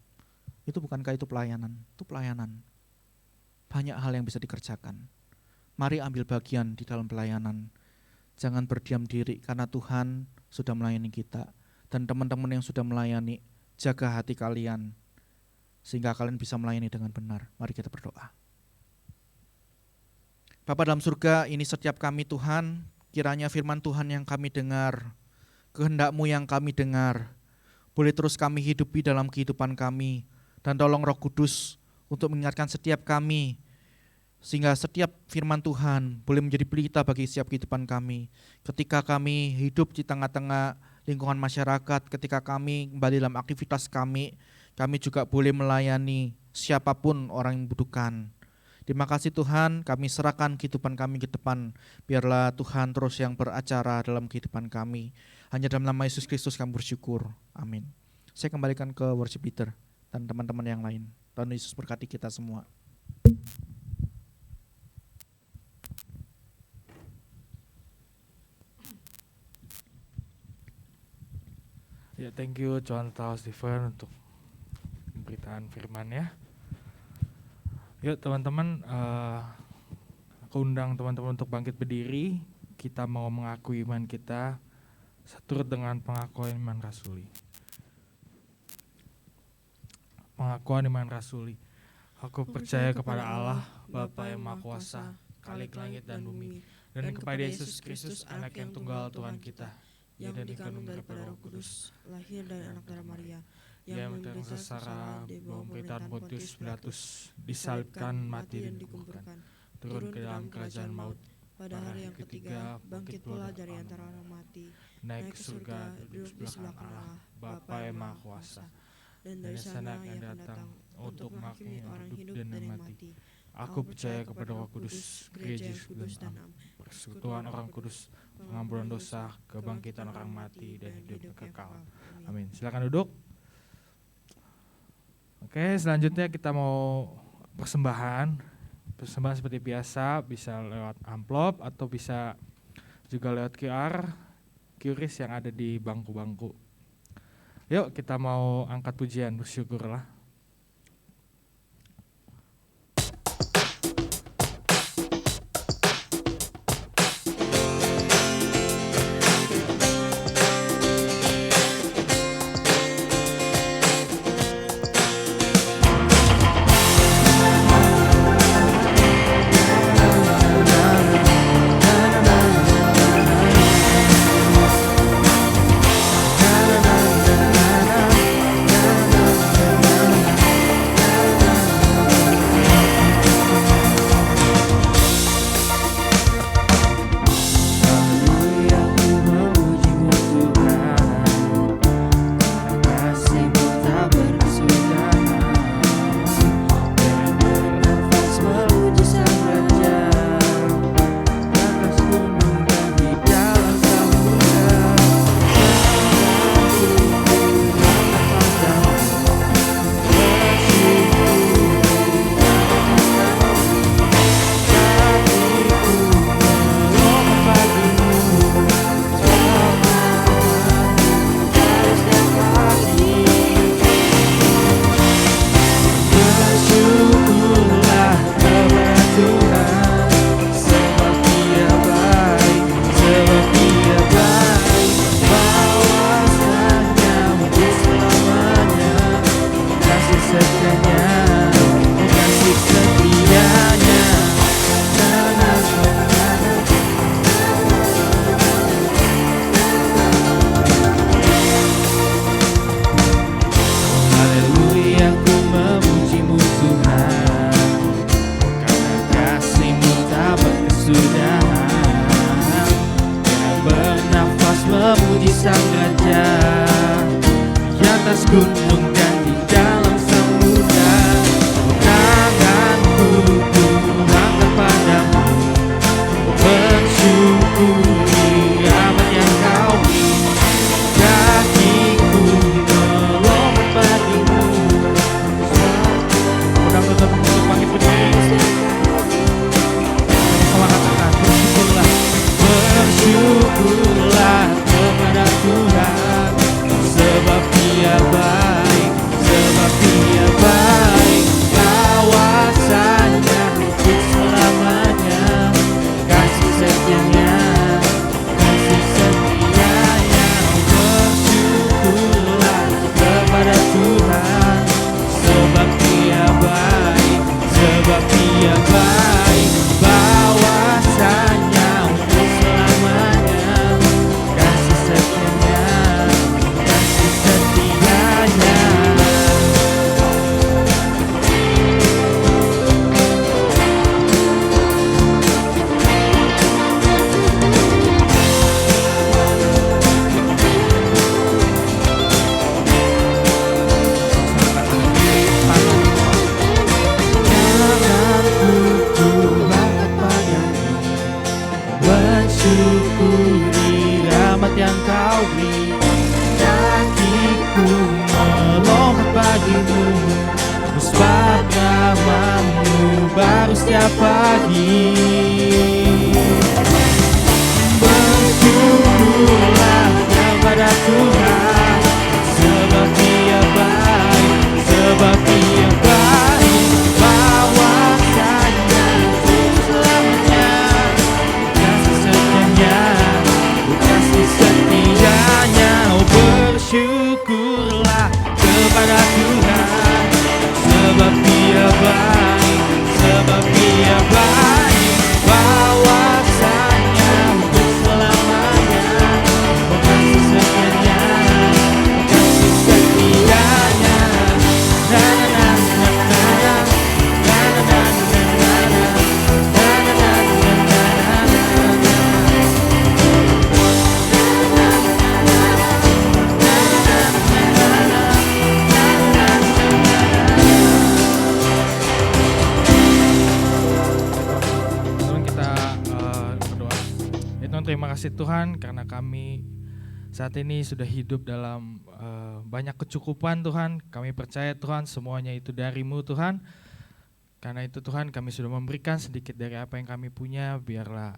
Itu bukankah itu pelayanan? Itu pelayanan. Banyak hal yang bisa dikerjakan. Mari ambil bagian di dalam pelayanan. Jangan berdiam diri karena Tuhan sudah melayani kita. Dan teman-teman yang sudah melayani, jaga hati kalian. Sehingga kalian bisa melayani dengan benar. Mari kita berdoa. Bapa dalam surga, ini setiap kami Tuhan, kiranya firman Tuhan yang kami dengar, kehendak-Mu yang kami dengar, boleh terus kami hidupi dalam kehidupan kami. Dan tolong Roh Kudus untuk mengingatkan setiap kami, sehingga setiap firman Tuhan boleh menjadi pelita bagi setiap kehidupan kami. Ketika kami hidup di tengah-tengah lingkungan masyarakat, ketika kami kembali dalam aktivitas kami juga boleh melayani siapapun orang yang membutuhkan. Terima kasih Tuhan, kami serahkan kehidupan kami ke depan. Biarlah Tuhan terus yang beracara dalam kehidupan kami. Hanya dalam nama Yesus Kristus kami bersyukur. Amin. Saya kembalikan ke worship leader dan teman-teman yang lain. Tuhan Yesus berkati kita semua. Ya, thank you John Tao Stephen untuk pemberitaan firman ya. Yuk teman-teman, aku undang teman-teman untuk bangkit berdiri. Kita mau mengakui iman kita seturut dengan pengakuan iman rasuli. Pengakuan iman rasuli. Aku percaya kepada Allah, Bapa yang Maha Kuasa, Khalik langit dan bumi, dan kepada Yesus Kristus, Anak yang tunggal Tuhan kita, yang dikandung daripada Roh Kudus, lahir dari anak darah Maria, yang menderita sengsara di bawah pemerintahan Pontius Pilatus, disalibkan, mati dan dikuburkan, turun ke dalam kerajaan maut, pada hari yang ketiga bangkit pula dari antara orang mati, naik ke surga, duduk di sebelah kanan Allah, Bapa yang Maha Kuasa, dan dari sana ia akan datang untuk menghakimi orang hidup dan yang mati. Aku percaya kepada Roh Kudus, Gereja Kudus dan persekutuan orang kudus, pengampunan dosa, kebangkitan orang mati dan hidup kekal. Amin. Silakan duduk. Oke, selanjutnya kita mau persembahan. Persembahan seperti biasa, bisa lewat amplop atau bisa juga lewat QRIS yang ada di bangku-bangku. Yuk kita mau angkat pujian, bersyukurlah. memuji Sang Raja di atas gunung dan di dalam samudra. Tanganku ku angkat padamu, bersyukuri apa yang kau beri. Kakiku melompat bagimu. Undang tetap untuk bangkit berdiri. Sama katakan bersyukurlah, bersyukurlah kepada Tuhan, sebab Dia baik. baru setiap pagi. Bersyukurlah kepada Tuhan, sebab Dia baik, sebab Dia baik. Bahwasanya untuk selamanya, kasih setianya, kasih setianya. Oh, bersyukurlah kepada Tuhan, sebab Dia baik, sebab Dia baik. Bahwasanya untuk selamanya, oh, kasih setianya, kasih setianya. Na na na na na, na na na na na, na na na na na na. Tuhan kita berdoa. Ya Tuhan, terima kasih Tuhan karena kami saat ini sudah hidup dalam banyak kecukupan Tuhan. Kami percaya Tuhan semuanya itu dari-Mu Tuhan. Karena itu Tuhan kami sudah memberikan sedikit dari apa yang kami punya. Biarlah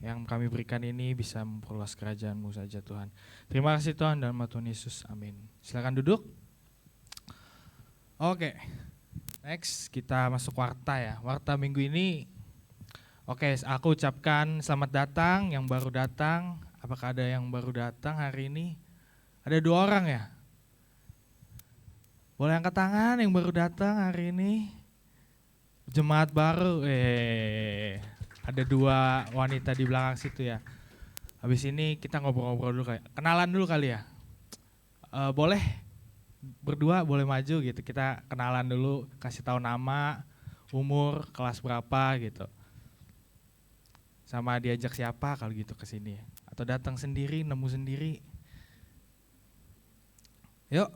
yang kami berikan ini bisa memperluas kerajaan-Mu saja Tuhan. Terima kasih Tuhan, dalam nama Tuhan Yesus, amin. Silakan duduk. Oke, next kita masuk warta ya. Warta minggu ini. Oke, aku ucapkan selamat datang yang baru datang. Apakah ada yang baru datang hari ini? Ada 2 orang ya? Boleh angkat tangan yang baru datang hari ini? Jemaat baru. Ada 2 wanita di belakang situ ya. Habis ini kita ngobrol-ngobrol dulu kayak. Kenalan dulu kali ya. Boleh berdua boleh maju gitu. Kita kenalan dulu, kasih tahu nama, umur, kelas berapa gitu. Sama diajak siapa kalau gitu ke sini, atau datang sendiri, nemu sendiri. Yuk,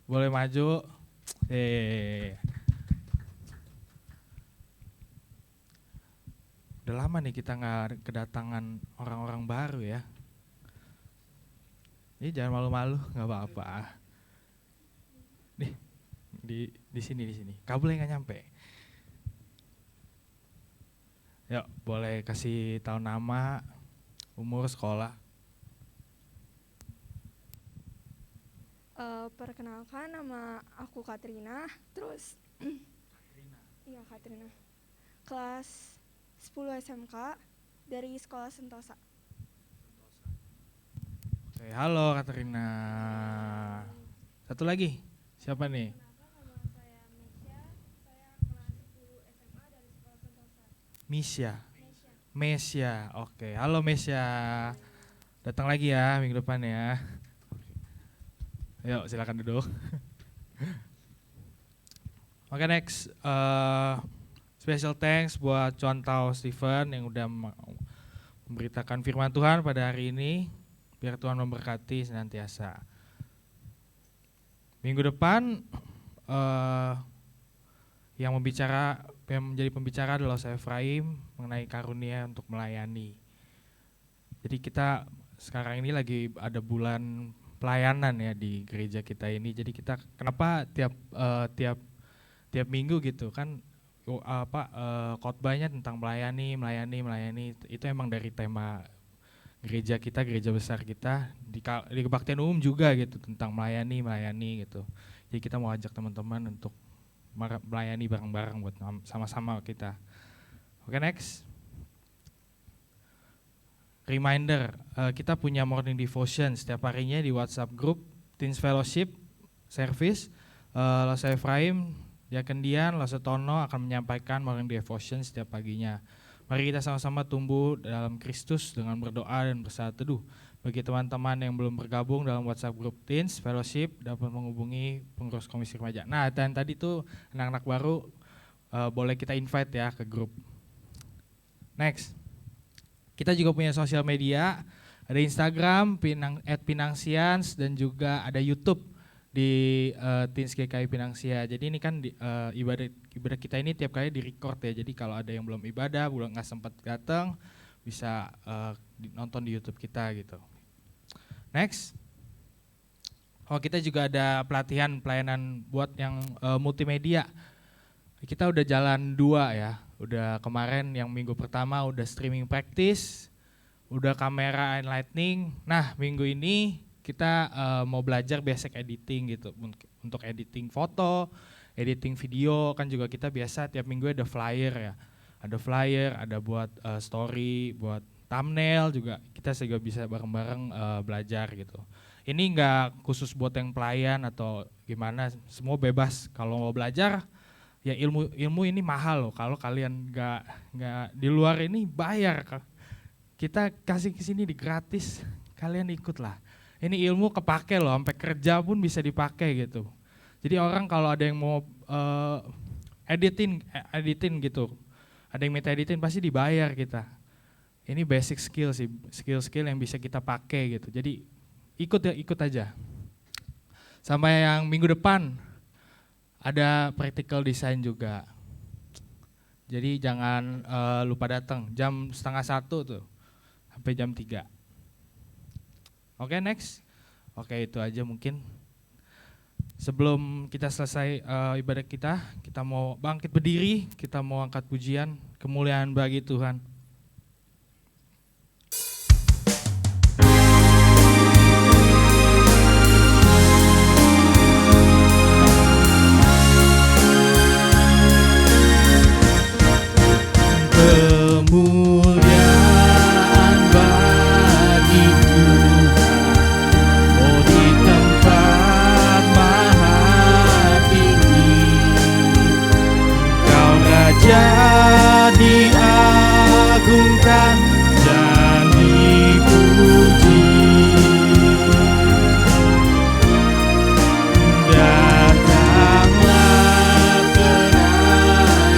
boleh maju. Udah lama nih kita nggak kedatangan orang-orang baru ya. Ini jangan malu-malu, nggak apa-apa. Nih, di sini. Kabelnya nggak nyampe. Yuk, boleh kasih tahu nama, umur, sekolah. Perkenalkan, nama aku Katrina. Terus, iya Katrina. Kelas 10 SMK dari Sekolah Sentosa. Oke, halo Katrina. Satu lagi, siapa nih? Mesya. Oke, halo Mesya. Datang lagi ya minggu depan ya. Yuk, silakan duduk. Oke, next. Special thanks buat Contau Steven yang udah memberitakan firman Tuhan pada hari ini. Biar Tuhan memberkati senantiasa. Minggu depan yang menjadi pembicara adalah saya Efraim mengenai karunia untuk melayani. Jadi kita sekarang ini lagi ada bulan pelayanan ya di gereja kita ini. Jadi kita kenapa tiap minggu gitu kan khotbahnya tentang melayani itu emang dari tema gereja kita, gereja besar kita di kebaktian umum juga gitu tentang melayani gitu. Jadi kita mau ajak teman-teman untuk melayani bareng-bareng buat sama-sama kita. Oke, next. Reminder, kita punya morning devotion setiap harinya di WhatsApp group Teens Fellowship Service. Saya Efraim, Diaken Dian, Tono akan menyampaikan morning devotion setiap paginya. Mari kita sama-sama tumbuh dalam Kristus dengan berdoa dan bersaat teduh. Bagi teman-teman yang belum bergabung dalam WhatsApp group Teens Fellowship dapat menghubungi pengurus komisi remaja. Nah, dan tadi tuh anak-anak baru boleh kita invite ya ke grup. Next. Kita juga punya sosial media, ada Instagram @pinangsians dan juga ada YouTube di Teens GKI Pinangsia. Jadi ini kan ibadah kita ini tiap kali di-record ya. Jadi kalau ada yang belum ibadah, belum nggak sempat datang, bisa nonton di YouTube kita gitu. Next. Kita juga ada pelayanan buat yang multimedia. Kita udah jalan 2 ya. Udah kemarin yang minggu pertama udah streaming practice, udah kamera and lighting. Nah minggu ini kita mau belajar basic editing gitu, untuk editing foto, editing video. Kan juga kita biasa tiap minggu ada flyer ya, ada buat story, buat thumbnail juga. Kita juga bisa bareng-bareng belajar gitu. Ini nggak khusus buat yang pelayan atau gimana, semua bebas. Kalau mau belajar ya ilmu ini mahal loh. Kalau kalian nggak di luar ini bayar. Kita kasih ke sini di gratis, kalian ikutlah. Ini ilmu kepake loh, sampai kerja pun bisa dipakai gitu. Jadi orang kalau ada yang mau editing gitu, ada yang minta editing pasti dibayar kita. Ini basic skill sih, skill yang bisa kita pakai gitu. Jadi ikut aja. Sampai yang minggu depan ada practical design juga. Jadi jangan lupa datang jam 12:30 tuh sampai jam 3. Oke, next. Oke, itu aja mungkin. Sebelum kita selesai ibadah kita mau bangkit berdiri, kita mau angkat pujian, kemuliaan bagi Tuhan. Kemuliaan bagi Tuhan, oh di tempat maha tinggi, Kau Raja diagungkan dan dipuji. Datanglah kerajaan,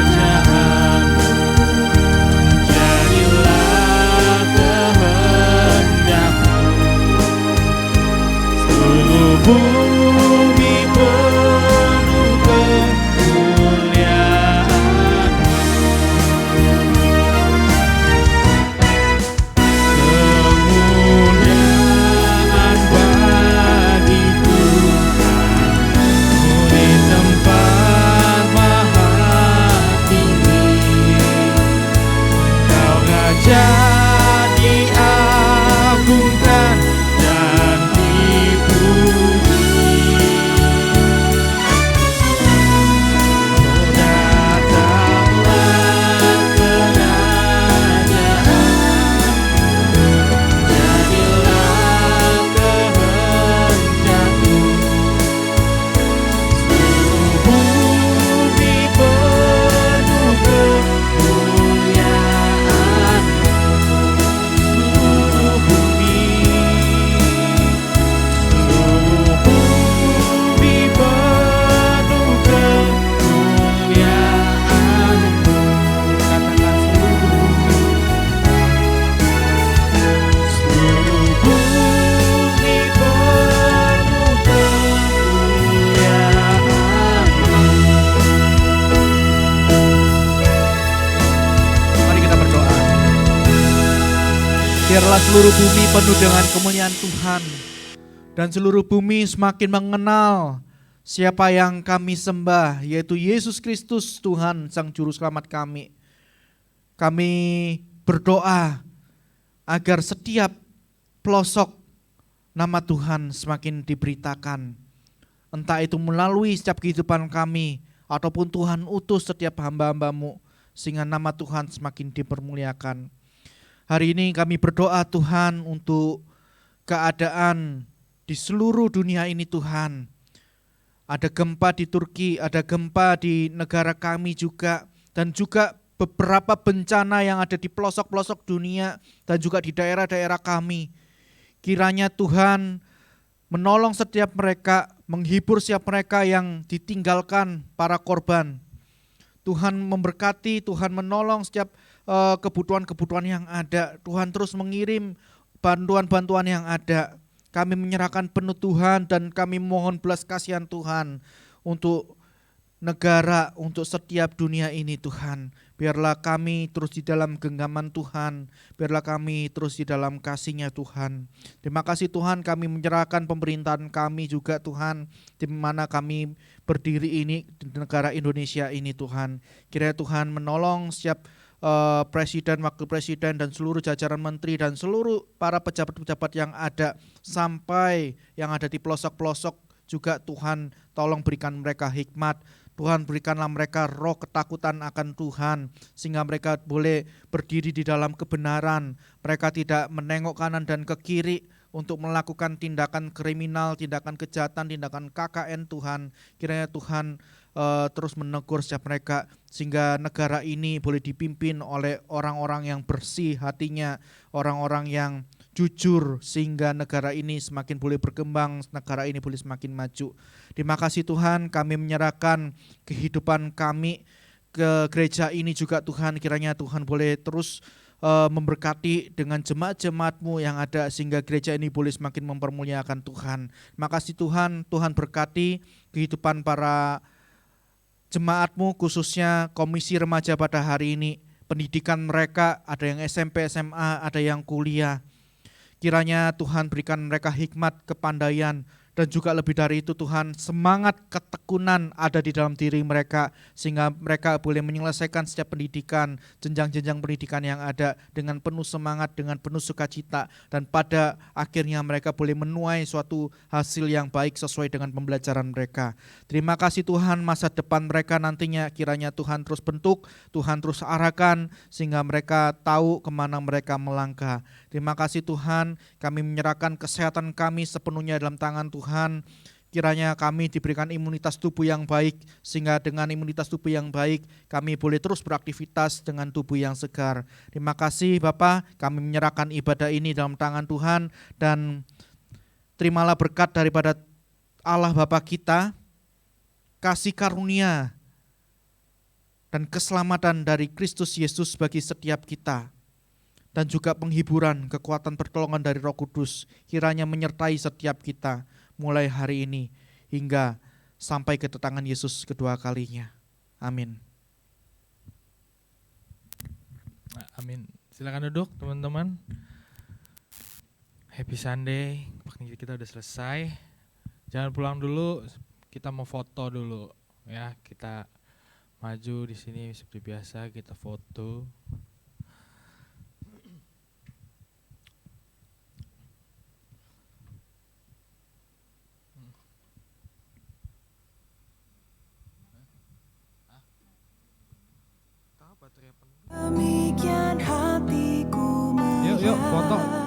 jadilah kehendak-Mu, seluruh bumi penuh kemuliaan. Kemuliaan bagi Tuhan, di tempat maha tinggi, Kau Raja diagungkan dan dipuji. Datanglah kerajaan, jadilah kehendak-Mu, seluruh bumi penuh kemuliaan. Seluruh bumi penuh kemuliaan-Mu. Katakan seluruh bumi. Seluruh bumi penuh kemuliaan-Mu. Mari kita berdoa. Biarlah seluruh bumi penuh dengan kemuliaan Tuhan, dan seluruh bumi semakin mengenal siapa yang kami sembah, yaitu Yesus Kristus Tuhan Sang Juru Selamat kami. Kami berdoa agar setiap pelosok nama Tuhan semakin diberitakan. Entah itu melalui setiap kehidupan kami, ataupun Tuhan utus setiap hamba-hamba-Mu, sehingga nama Tuhan semakin dipermuliakan. Hari ini kami berdoa Tuhan untuk keadaan di seluruh dunia ini Tuhan. Ada gempa di Turki, ada gempa di negara kami juga, dan juga beberapa bencana yang ada di pelosok-pelosok dunia dan juga di daerah-daerah kami. Kiranya Tuhan menolong setiap mereka, menghibur setiap mereka yang ditinggalkan para korban. Tuhan memberkati, Tuhan menolong setiap kebutuhan-kebutuhan yang ada. Tuhan terus mengirim bantuan-bantuan yang ada. Kami menyerahkan penuh Tuhan, dan kami mohon belas kasihan Tuhan untuk negara, untuk setiap dunia ini Tuhan. Biarlah kami terus di dalam genggaman Tuhan. Biarlah kami terus di dalam kasih-Nya Tuhan. Terima kasih Tuhan, kami menyerahkan pemerintahan kami juga Tuhan, di mana kami berdiri ini di negara Indonesia ini Tuhan. Kiranya Tuhan menolong setiap presiden, wakil presiden dan seluruh jajaran menteri dan seluruh para pejabat-pejabat yang ada sampai yang ada di pelosok-pelosok juga Tuhan, tolong berikan mereka hikmat. Tuhan, berikanlah mereka roh ketakutan akan Tuhan, sehingga mereka boleh berdiri di dalam kebenaran. Mereka tidak menengok kanan dan ke kiri untuk melakukan tindakan kriminal, tindakan kejahatan, tindakan KKN Tuhan. Kiranya Tuhan terus menegur setiap mereka, sehingga negara ini boleh dipimpin oleh orang-orang yang bersih hatinya, orang-orang yang jujur, sehingga negara ini semakin boleh berkembang, negara ini boleh semakin maju. Terima kasih Tuhan, kami menyerahkan kehidupan kami ke gereja ini juga Tuhan. Kiranya Tuhan boleh terus memberkati dengan jemaat-jemaat-Mu yang ada, sehingga gereja ini boleh semakin mempermuliakan Tuhan. Terima kasih Tuhan, Tuhan berkati kehidupan para jemaat-Mu, khususnya komisi remaja pada hari ini. Pendidikan mereka, ada yang SMP, SMA, ada yang kuliah. Kiranya Tuhan berikan mereka hikmat, kepandaian, dan juga lebih dari itu Tuhan, semangat ketekunan ada di dalam diri mereka, sehingga mereka boleh menyelesaikan setiap pendidikan, jenjang-jenjang pendidikan yang ada dengan penuh semangat, dengan penuh sukacita, dan pada akhirnya mereka boleh menuai suatu hasil yang baik sesuai dengan pembelajaran mereka. Terima kasih Tuhan, masa depan mereka nantinya kiranya Tuhan terus bentuk, Tuhan terus arahkan, sehingga mereka tahu kemana mereka melangkah. Terima kasih Tuhan, kami menyerahkan kesehatan kami sepenuhnya dalam tangan Tuhan. Kiranya kami diberikan imunitas tubuh yang baik, sehingga dengan imunitas tubuh yang baik kami boleh terus beraktivitas dengan tubuh yang segar. Terima kasih Bapa, kami menyerahkan ibadah ini dalam tangan Tuhan, dan terimalah berkat daripada Allah Bapa kita, kasih karunia dan keselamatan dari Kristus Yesus bagi setiap kita, dan juga penghiburan, kekuatan pertolongan dari Roh Kudus kiranya menyertai setiap kita mulai hari ini hingga sampai kedatangan Yesus kedua kalinya. Amin. Amin. Silakan duduk teman-teman. Happy Sunday. Pagi kita udah selesai. Jangan pulang dulu. Kita mau foto dulu ya. Kita maju di sini seperti biasa, kita foto. Demikian hatiku Yuk foto.